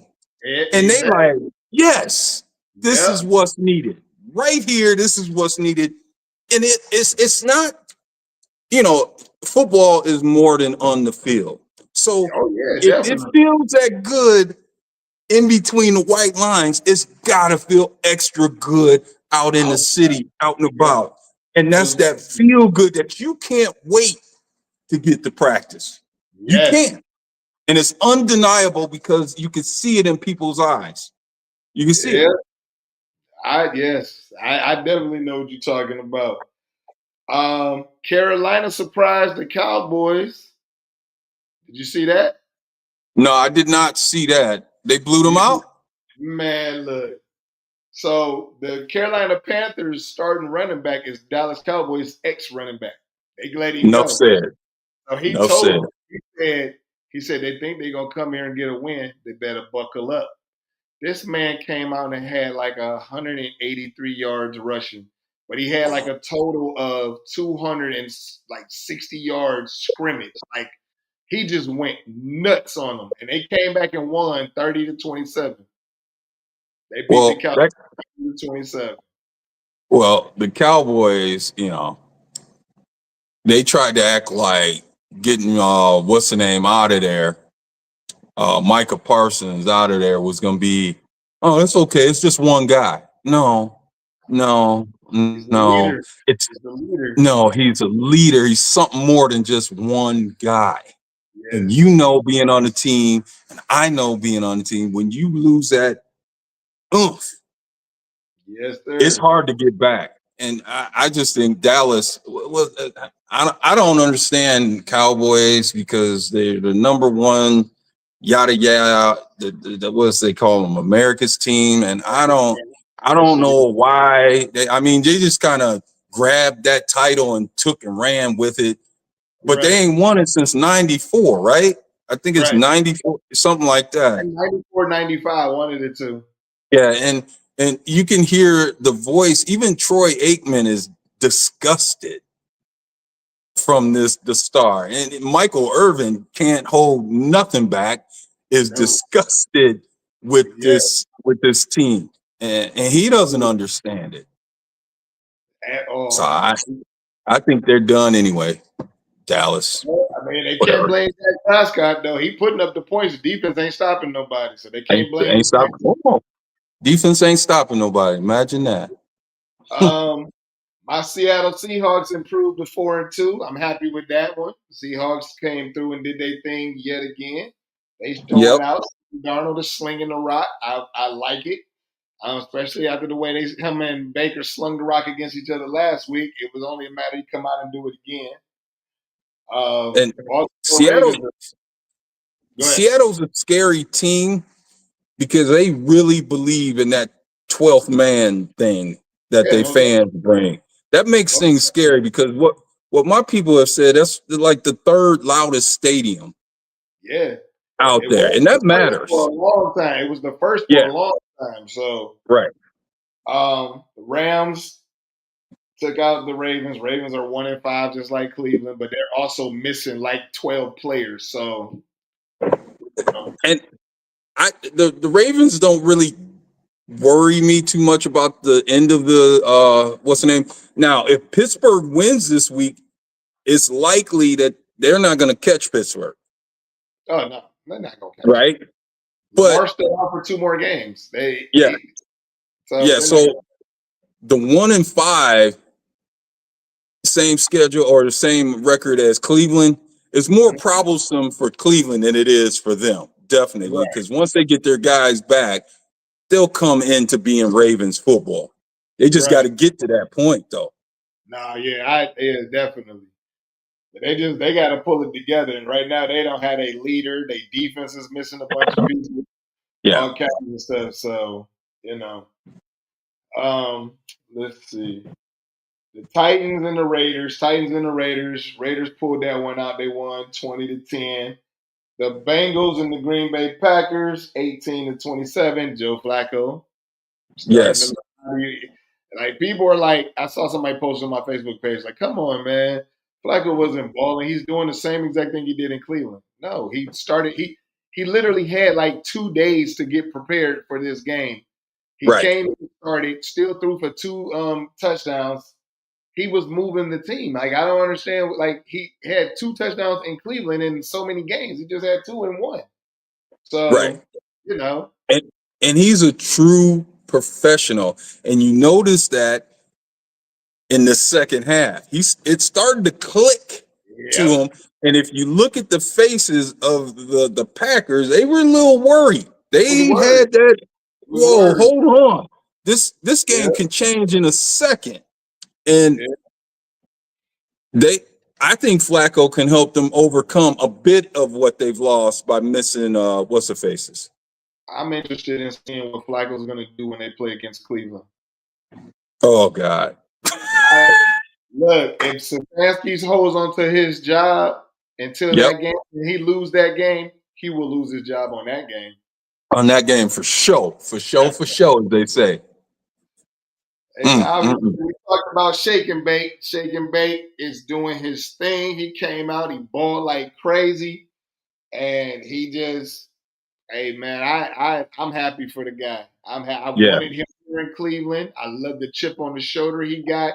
And they like, yes, this is what's needed. Right here, this is what's needed. And it's not, football is more than on the field. So if it feels that good in between the white lines, it's gotta feel extra good out in the city, out and about. And that's that feel good that you can't wait to get to practice. You can't. And it's undeniable because you can see it in people's eyes. You can see it. I definitely know what you're talking about. Carolina surprised the Cowboys. Did you see that? No, I did not see that. They blew them out? Man, look. So the Carolina Panthers starting running back is Dallas Cowboys ex-running back. They let him go. Said. So he told them, he said they think they're gonna come here and get a win. They better buckle up. This man came out and had like 183 yards rushing, but he had like a total of 260 yards scrimmage. Like he just went nuts on them, and they came back and won 30-27. They beat the Cowboys 30-27. Well, the Cowboys, they tried to act like getting what's the name out of there. Micah Parsons out of there was going to be, oh, it's okay. It's just one guy. No. He's the leader. No, he's a leader. He's something more than just one guy. Yes. And being on the team, and I know being on the team, when you lose that oomph, yes, sir. It's hard to get back. And I just think Dallas, I don't understand Cowboys because they're the number one, yada yada. What they call them, America's team, and I don't know why. They just kind of grabbed that title and took and ran with it, but they ain't won it since '94, right? I think it's 94, something like that. 94, 95, one of the two. Yeah, and you can hear the voice. Even Troy Aikman is disgusted from the star, and Michael Irvin can't hold nothing back. Is disgusted with this team, and he doesn't understand it at all. So I think they're done anyway. Dallas. They can't blame Dak Prescott though. He putting up the points. Defense ain't stopping nobody, so they can't blame. Ain't stopping. Defense ain't stopping nobody. Imagine that. My Seattle Seahawks improved to 4-2. I'm happy with that one. The Seahawks came through and did their thing yet again. They stormed out. Darnold is slinging the rock. I like it, especially after the way him and Baker slung the rock against each other last week. It was only a matter he come out and do it again. And Seattle's a scary team because they really believe in that 12th man thing that Yeah, they no doubt. fans bring. That makes No, things scary because what my people have said, that's like the third loudest stadium yeah, out it there, was and the that first for matters. a long time. It was the first for Yeah, a long time. So, right. the Rams took out the Ravens. Ravens are 1-5, just like Cleveland, but they're also missing like 12 players. So, And the Ravens don't really worry me too much about the end of the what's the name? Now, if Pittsburgh wins this week, it's likely that they're not going to catch Pittsburgh, oh no, they're not gonna catch them. right? But Lamar still out for 2 more games. yeah, So yeah. they're not. So the 1-5, same schedule or the same record as Cleveland, is more troublesome for Cleveland than it is for them, definitely. Right. Because once they get their guys back, they'll come into being Ravens football. They just got Right. to get to that point, though. No, yeah, definitely. But they got to pull it together. And right now they don't have a leader. Their defense is missing a bunch of people, Yeah. all kinds of stuff. So you know, um, let's see. The Titans and the Raiders. Titans and the Raiders. Raiders pulled that one out. They won 20-10. The Bengals and the Green Bay Packers, 18-27. Joe Flacco starting Yes. to like people are like, I saw somebody post on my Facebook page, like, come on, man. Flacco wasn't balling. He's doing the same exact thing he did in Cleveland. No, he literally had like 2 days to get prepared for this game. He Right. came and started, still threw for 2 touchdowns. He was moving the team. Like, I don't understand. Like, he had 2 touchdowns in Cleveland in so many games. He just had 2 in 1. Right. So, you know, And he's a true professional. And you notice that in the second half, it started to click to yep. him. And if you look at the faces of the Packers, they were a little worried. Was They worried. had that, Was whoa, worried. hold on. This game Yeah. can change in a second. And Yeah. I think Flacco can help them overcome a bit of what they've lost by missing what's the faces. I'm interested in seeing what Flacco's going to do when they play against Cleveland. Oh God. Look, if Stefanski holds onto his job until Yep. that game, and he lose that game, he will lose his job on that game. On that game for sure, as they say. And obviously, we talked about Shake and Bake. Shake and Bake is doing his thing. He came out, he balled like crazy, and he just, hey man, I'm happy for the guy. I Yeah. wanted him here in Cleveland. I love the chip on the shoulder he got.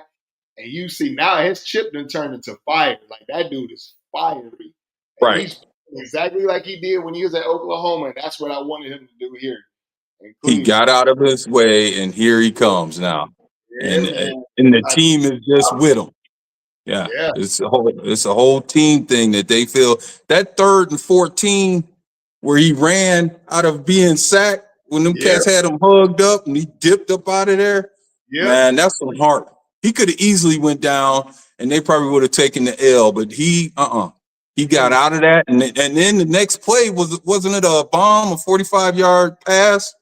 And you see now his chip done turned into fire. Like that dude is fiery. And Right. he's exactly like he did when he was at Oklahoma. And that's what I wanted him to do here in He Cleveland. got out of his way, and here he comes now. Yeah, man. And the team is just with him. Yeah. Yeah. It's a whole team thing that they feel. That 3rd and 14 where he ran out of being sacked when them cats had him hugged up and he dipped up out of there. Yeah. Man, that's some heart. He could have easily went down and they probably would have taken the L, but he got out of that. And then the next play wasn't it a bomb, a 45-yard pass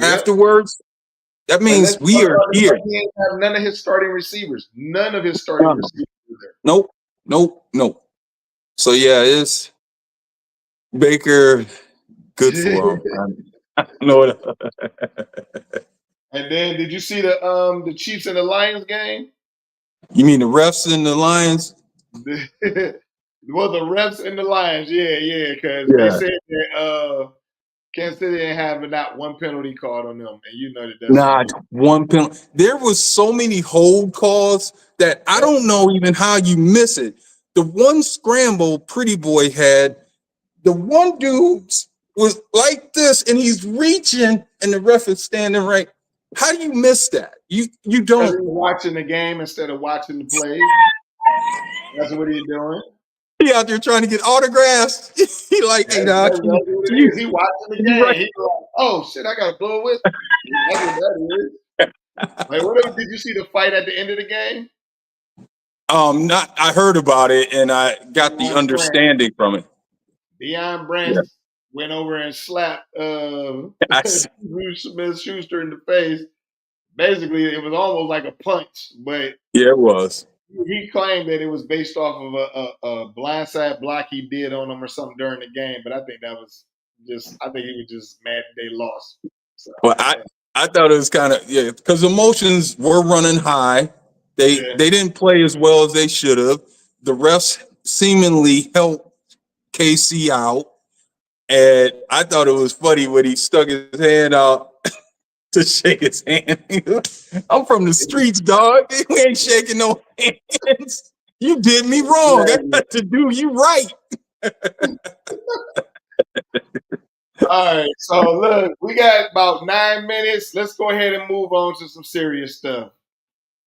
afterwards? That means we are here. He ain't have none of his starting receivers. None of his starting receivers were there. Nope. So yeah, it's Baker. Good for him. No. And then did you see the Chiefs and the Lions game? You mean the refs and the Lions? Well, the refs and the Lions, yeah, because they said that Kansas City didn't have not one penalty called on them, and you know that's not one penalty. There was so many hold calls that I don't know even how you miss it. The one scramble Pretty Boy had, the one dude was like this, and he's reaching, and the ref is standing right. How do you miss that? You don't. He's watching the game instead of watching the play. That's what he's doing. He out there trying to get autographs. He like, hey, dog. He watching the game. Right. He's like, oh shit, I gotta blow a whistle. That's what that is. Like, what did you see the fight at the end of the game? Not. I heard about it and I got the understanding from it. Deion Branch went over and slapped Smith-Schuster in the face. Basically, it was almost like a punch, but Yeah, it was. he claimed that it was based off of a blindside block he did on him or something during the game. But I think that was I think he was just mad that they lost. So, Well, I thought it was kind of, yeah, because emotions were running high. yeah. They didn't play as well as they should have. The refs seemingly helped KC out, and I thought it was funny when he stuck his hand out to shake his hand. I'm from the streets, dog. We ain't shaking no hands. You did me wrong. I got to do you right. All right, so look, we got about 9 minutes. Let's go ahead and move on to some serious stuff.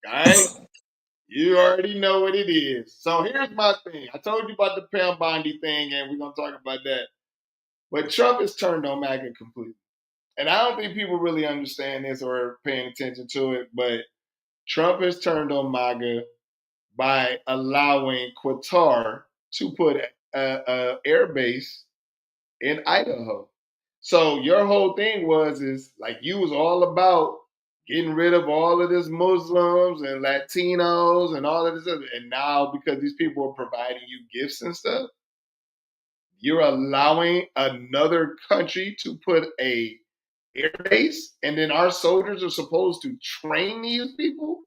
All right, you already know what it is. So here's my thing. I told you about the Pam Bondi thing, and we're gonna talk about that. But Trump has turned on MAGA completely, and I don't think people really understand this or are paying attention to it. But Trump has turned on MAGA by allowing Qatar to put a air base in Idaho. So your whole thing is like you was all about getting rid of all of this Muslims and Latinos and all of this other, and now because these people are providing you gifts and stuff, you're allowing another country to put a air base, and then our soldiers are supposed to train these people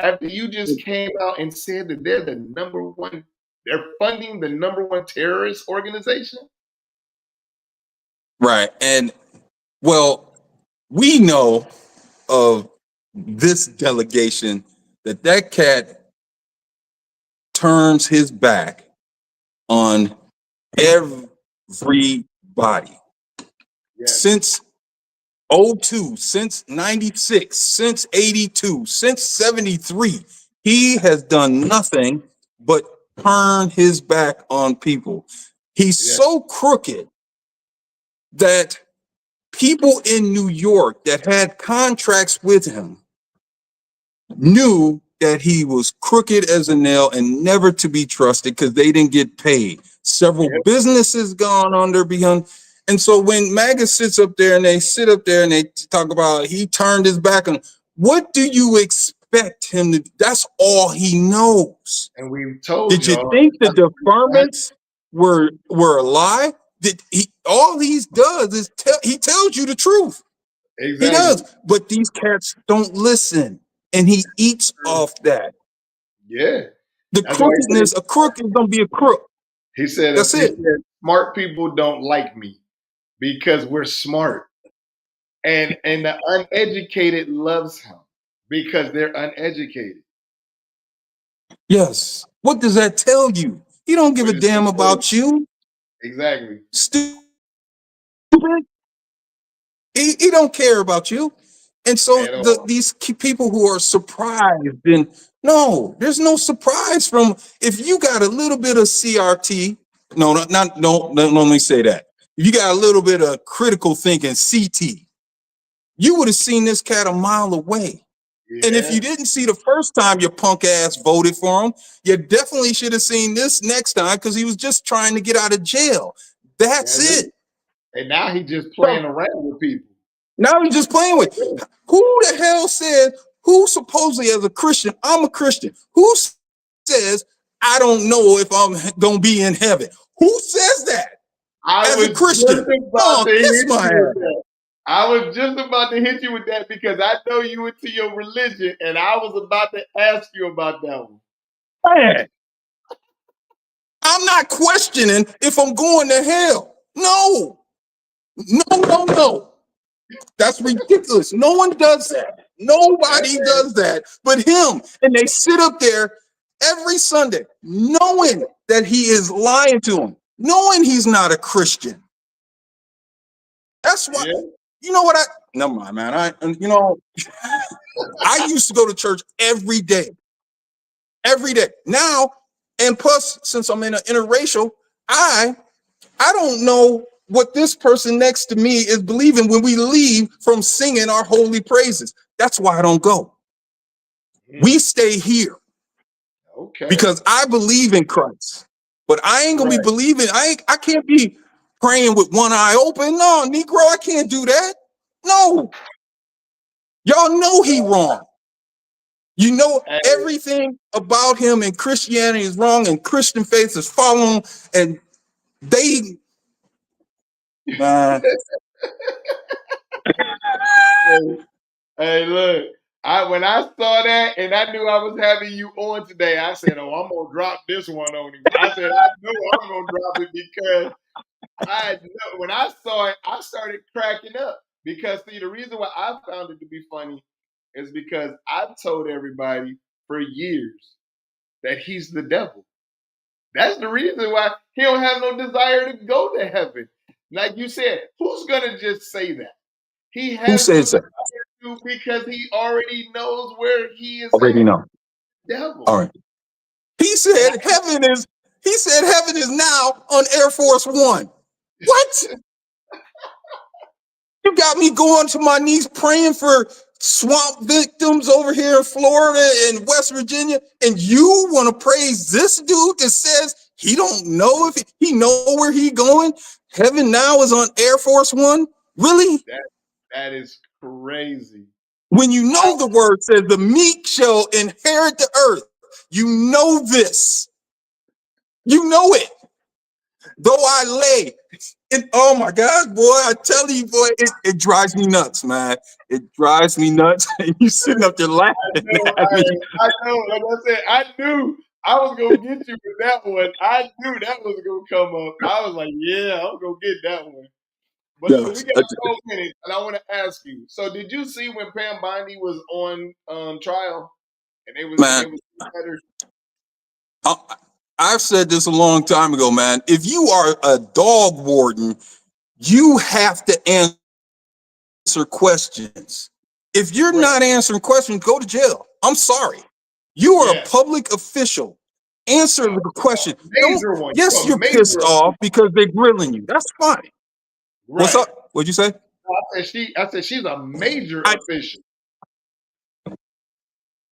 after you just came out and said that they're the number one, they're funding the number one terrorist organization. Right. And well, we know of this delegation that cat turns his back on everybody. Yes. Since 02, since 96, since 82, since 73, he has done nothing but turn his back on people. He's Yes. so crooked that people in New York that had contracts with him knew that he was crooked as a nail and never to be trusted because they didn't get paid. Several businesses gone under behind. And so when MAGA sits up there and they sit up there and they talk about he turned his back on, what do you expect him to? That's all he knows. And we told Did you y'all, think the deferments were a lie? Did he? All he does is he tells you the truth. exactly. He does, but these cats don't listen, and he eats off that. Yeah. The That's why crookedness, a crook is gonna be a crook. he said, That's it. smart people don't like me because we're smart. And the uneducated loves him because they're uneducated. Yes. What does that tell you? He don't give a damn about you. Exactly. Stupid. He don't care about you. And so these people who are surprised, and no, there's no surprise from if you got a little bit of CRT. No, let me say that. If you got a little bit of critical thinking, CT, you would have seen this cat a mile away. Yeah. And if you didn't see the first time your punk ass voted for him, you definitely should have seen this next time because he was just trying to get out of jail. That's it. And now he's just playing around with people. Now he's just playing with. Who the hell said, who supposedly as a Christian, I'm a Christian. Who says, I don't know if I'm going to be in heaven? Who says that? As a Christian. Oh, kiss my ass. I was just about to hit you with that because I know you into your religion, and I was about to ask you about that one. Man, I'm not questioning if I'm going to hell. No. That's ridiculous. No one does that. Nobody does that but him. And they sit up there every Sunday knowing that he is lying to them, knowing he's not a Christian. That's why, you know what never mind, man. I used to go to church every day. Now, and plus, since I'm in an interracial, I don't know what this person next to me is believing when we leave from singing our holy praises. That's why I don't go. We stay here. Okay. Because I believe in Christ. But I ain't gonna be believing. I can't be praying with one eye open. No, Negro, I can't do that. No. Y'all know he wrong. You know Hey, everything about him and Christianity is wrong, and Christian faith is following, and they, man. hey, look. When I saw that and I knew I was having you on today, I said, "Oh, I'm gonna drop this one on him." I said, "I know I'm gonna drop it because I know." When I saw it, I started cracking up because see, the reason why I found it to be funny is because I've told everybody for years that he's the devil. That's the reason why he don't have no desire to go to heaven. Like you said, who's gonna just say that? He Who has no says that? desire to because he already knows where he is Already at. know. Devil. All right. He And said heaven is now on Air Force One. What? You got me going to my knees praying for swamp victims over here in Florida and West Virginia, and you want to praise this dude that says he don't know if he know where he going? Heaven now is on Air Force One? Really? that is crazy. When you I, know the word says the meek shall inherit the earth, you know this. You know it. Though I lay. Oh my God, boy, I tell you, boy, it drives me nuts, man. It drives me nuts. And you sitting up there laughing know, at me. I know, like I said, I knew I was gonna get you with that one. I knew that was gonna come up. I was like, yeah, I'm gonna get that one. But look, we Yes. got 12 minutes, and I want to ask you. So, did you see when Pam Bondi was on trial, and Man, it was better? I- I've said this a long time ago, man. If you are a dog warden, you have to answer questions. If you're Right. not answering questions, go to jail. I'm sorry. You are a Yeah, public official. Answer the question. Don't, major one. yes, A you're major pissed off official. because they're grilling you. That's fine. What's Right. up? What'd you say? I said she's a major I official.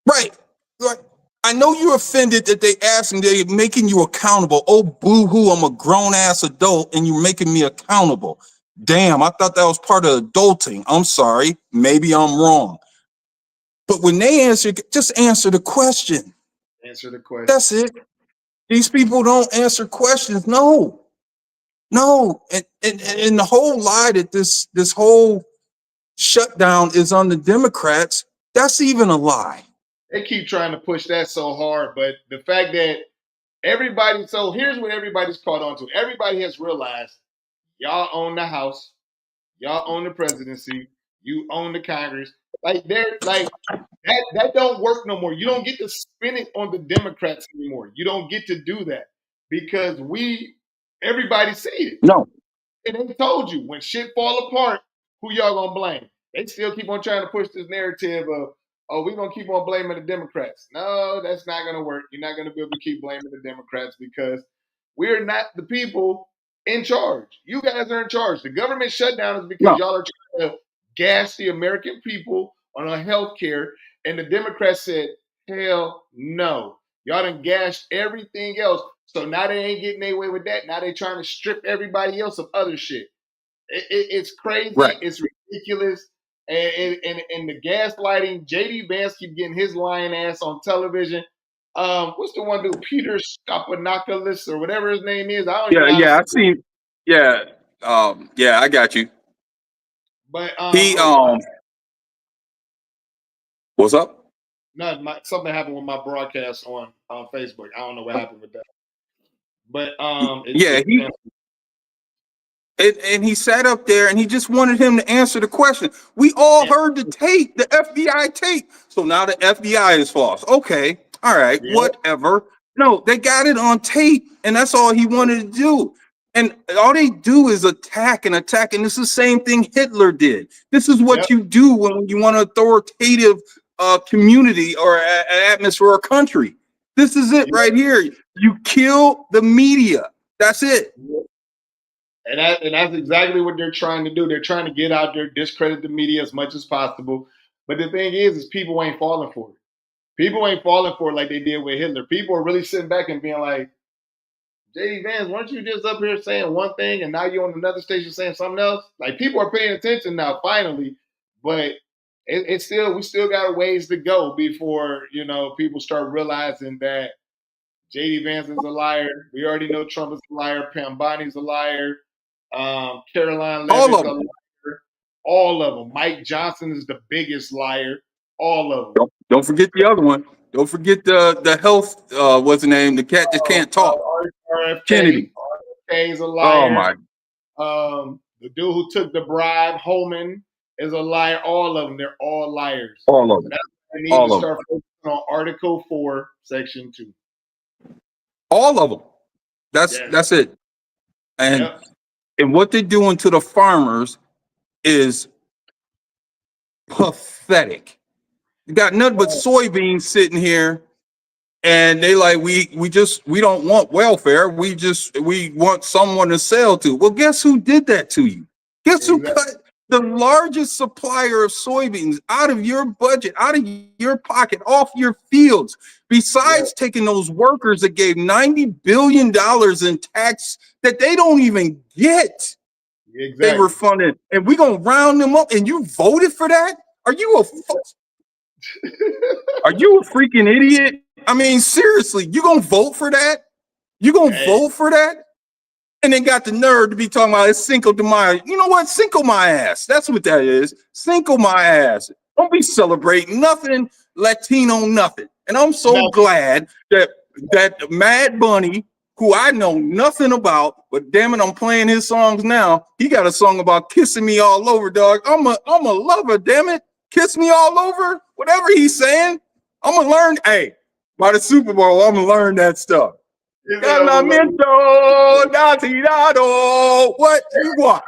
right. Right. I know you're offended that they asking, they're making you accountable. Oh, boo-hoo, I'm a grown-ass adult and you're making me accountable. Damn, I thought that was part of adulting. I'm sorry. Maybe I'm wrong. But when they answer, just answer the question. Answer the question. That's it. These people don't answer questions. No. No. And the whole lie that this whole shutdown is on the Democrats, that's even a lie. They keep trying to push that so hard, but the fact that everybody, so here's what everybody's caught on to. Everybody has realized y'all own the House, y'all own the presidency, you own the Congress. Like they're like that don't work no more. You don't get to spin it on the Democrats anymore. You don't get to do that because everybody see it. No. And they told you when shit fall apart, who y'all gonna blame? They still keep on trying to push this narrative of, oh, we're gonna keep on blaming the Democrats. No, that's not gonna work. You're not gonna be able to keep blaming the Democrats because we're not the people in charge. You guys are in charge. The government shutdown is because No. y'all are trying to gas the American people on our health care, and the Democrats said, hell no. Y'all done gashed everything else. So now they ain't getting their way with that. Now they trying to strip everybody else of other shit. It's crazy. Right. It's ridiculous. And the gaslighting, JD Vance keep getting his lying ass on television. What's the one dude? Peter Skapanakis or whatever his name is. I don't even Yeah, know how to yeah, say I it. see. Yeah, yeah, I got you. But He, hold on. what's up? Something happened with my broadcast on Facebook. I don't know what happened with that. But Yeah, and he sat up there and he just wanted him to answer the question. We all yeah, heard the tape, the FBI tape. So now the FBI is false. Okay, all right, yeah, whatever. No, they got it on tape, and that's all he wanted to do. And all they do is attack and attack. And it's the same thing Hitler did. This is yeah, what you do when you want an authoritative community or an atmosphere or a country. This is it yeah. right here. You kill the media. That's it. Yeah. And that's exactly what they're trying to do. They're trying to get out there, discredit the media as much as possible. But the thing is people ain't falling for it. People ain't falling for it like they did with Hitler. People are really sitting back and being like, JD Vance, weren't you just up here saying one thing and now you're on another station saying something else? Like people are paying attention now, finally. But it's still we still got a ways to go before people start realizing that JD Vance is a liar. We already know Trump is a liar. Pam Bondi's a liar. Caroline All Levitt's of a them. liar. All of them. Mike Johnson is the biggest liar. All of them. Don't forget the other one. Don't forget the health. What's the name? The cat that can't talk. RFK. Kennedy. RFK is a Oh liar. my. The dude who took the bribe, Holman, is a liar. All of them. They're all liars. All of So them. that's why I need to All of them. start focusing on Article 4, Section 2. All of them. Yes. That's it. And Yep. and what they're doing to the farmers is pathetic. You got nothing but soybeans sitting here, and they like we don't want welfare. We want someone to sell to. Well, guess who did that to you? Guess who Exactly. cut the largest supplier of soybeans out of your budget, out of your pocket, off your fields? Besides taking those workers that gave $90 billion in tax that they don't even get. Exactly. They were funded, and we're gonna round them up. And you voted for that? Are you a freaking idiot? I mean, seriously, you gonna vote for that? You gonna vote for that? And then got the nerve to be talking about it's Cinco de Mayo. You know what? Cinco my ass. That's what that is. Cinco my ass. Don't be celebrating nothing Latino, nothing. And I'm so glad that Mad Bunny, who I know nothing about, but damn it, I'm playing his songs now. He got a song about kissing me all over, dog. I'm a lover, damn it. Kiss me all over. Whatever he's saying, I'm gonna learn. Hey, by the Super Bowl, I'm gonna learn that stuff. Calamento, Natirado. What you want?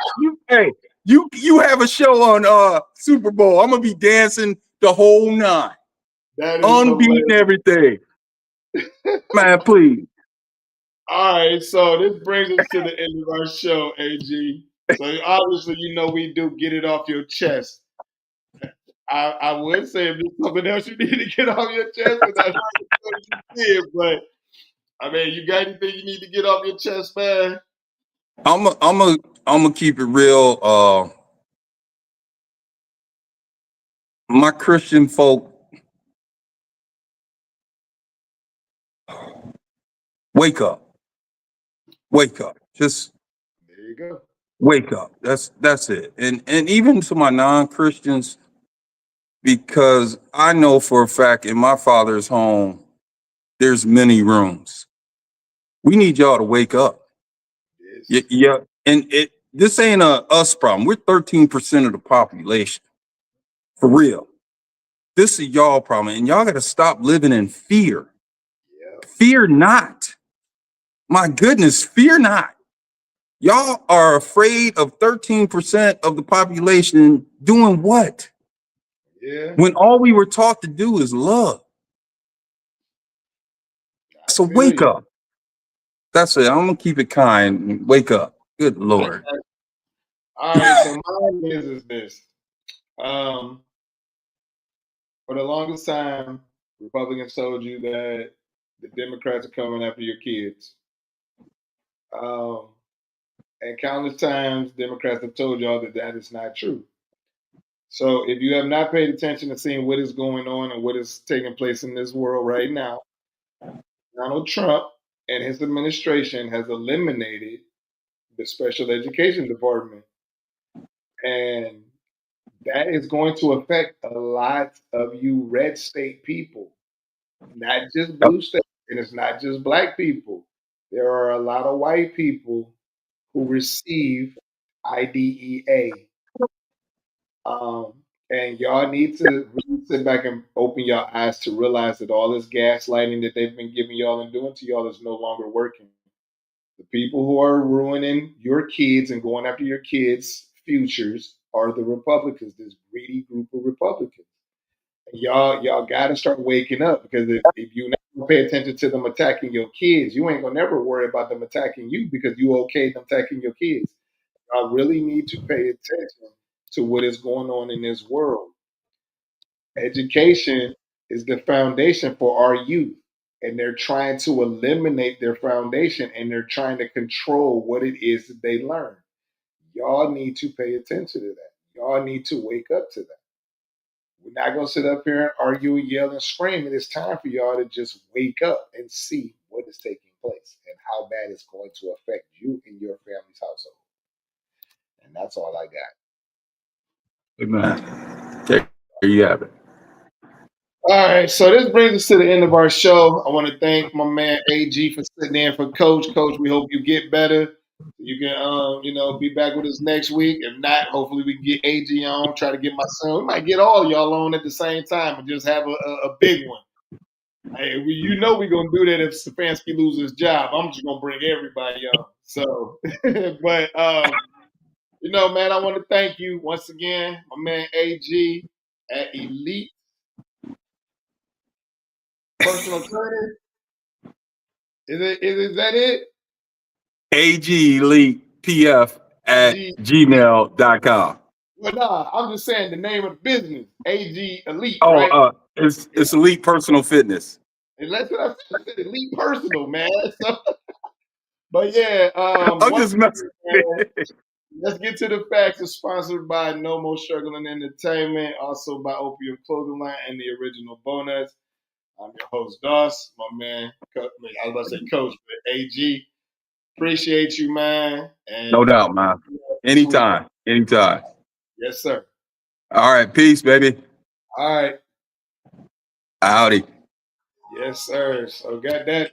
You have a show on Super Bowl. I'm gonna be dancing the whole nine. That is Unbeaten everything. Man, please. All right, so this brings us to the end of our show, AG. So obviously, we do get it off your chest. I would say if there's something else you need to get off your chest, and that's what you did. But I mean, you got anything you need to get off your chest, man? I'm keep it real. My Christian folk, wake up. Wake up. Just there you go. Wake up. That's it. And even to my non-Christians, because I know for a fact in my father's home, there's many rooms. We need y'all to wake up. Yes. Yeah. And this ain't a us problem. We're 13% of the population. For real. This is y'all problem. And y'all got to stop living in fear. Yeah. Fear not. My goodness, fear not. Y'all are afraid of 13% of the population doing what? Yeah. When all we were taught to do is love. So wake up. That's it. I'm gonna keep it kind. Wake up. Good Lord. All right. So mine is this. For the longest time, Republicans told you that the Democrats are coming after your kids. And countless times, Democrats have told y'all that that is not true. So if you have not paid attention to seeing what is going on and what is taking place in this world right now, Donald Trump and his administration has eliminated the special education department. And that is going to affect a lot of you red state people, not just blue state, and it's not just black people. There are a lot of white people who receive IDEA. And y'all need to really sit back and open your eyes to realize that all this gaslighting that they've been giving y'all and doing to y'all is no longer working. The people who are ruining your kids and going after your kids' futures are the Republicans, this greedy group of Republicans. And y'all got to start waking up, because if you never pay attention to them attacking your kids, you ain't gonna never worry about them attacking you, because you okay them attacking your kids. Y'all really need to pay attention to what is going on in this world. Education is the foundation for our youth, and they're trying to eliminate their foundation, and they're trying to control what it is that they learn. Y'all need to pay attention to that. Y'all need to wake up to that. We're not gonna sit up here and argue, yell, and scream. And it's time for y'all to just wake up and see what is taking place and how bad it's going to affect you and your family's household. And that's all I got. Amen. There you have it. All right, so this brings us to the end of our show. I want to thank my man AG for sitting in for Coach. Coach, we hope you get better. You can, be back with us next week. If not, hopefully we can get AG on. Try to get my son. We might get all y'all on at the same time and just have a big one. Hey, we're gonna do that if Stefanski loses his job. I'm just gonna bring everybody on. So, but man, I want to thank you once again, my man AG at Elite Personal Training. Is that it? AG Elite PF at gmail.com. Well, nah, I'm just saying the name of the business, AG Elite, Oh, right? it's Elite Personal Fitness. And that's what I said, Elite Personal, man. So, but yeah, I'm just messing. let's get to the facts. It's sponsored by No More Struggling Entertainment, also by Opium Clothing Line and the Original Bonus. I'm your host, Doss, my man. I was about to say Coach, but AG. Appreciate you, man. And No doubt, man. Anytime. Yes, sir. All right, peace, baby. All right. Howdy. Yes, sir. So got that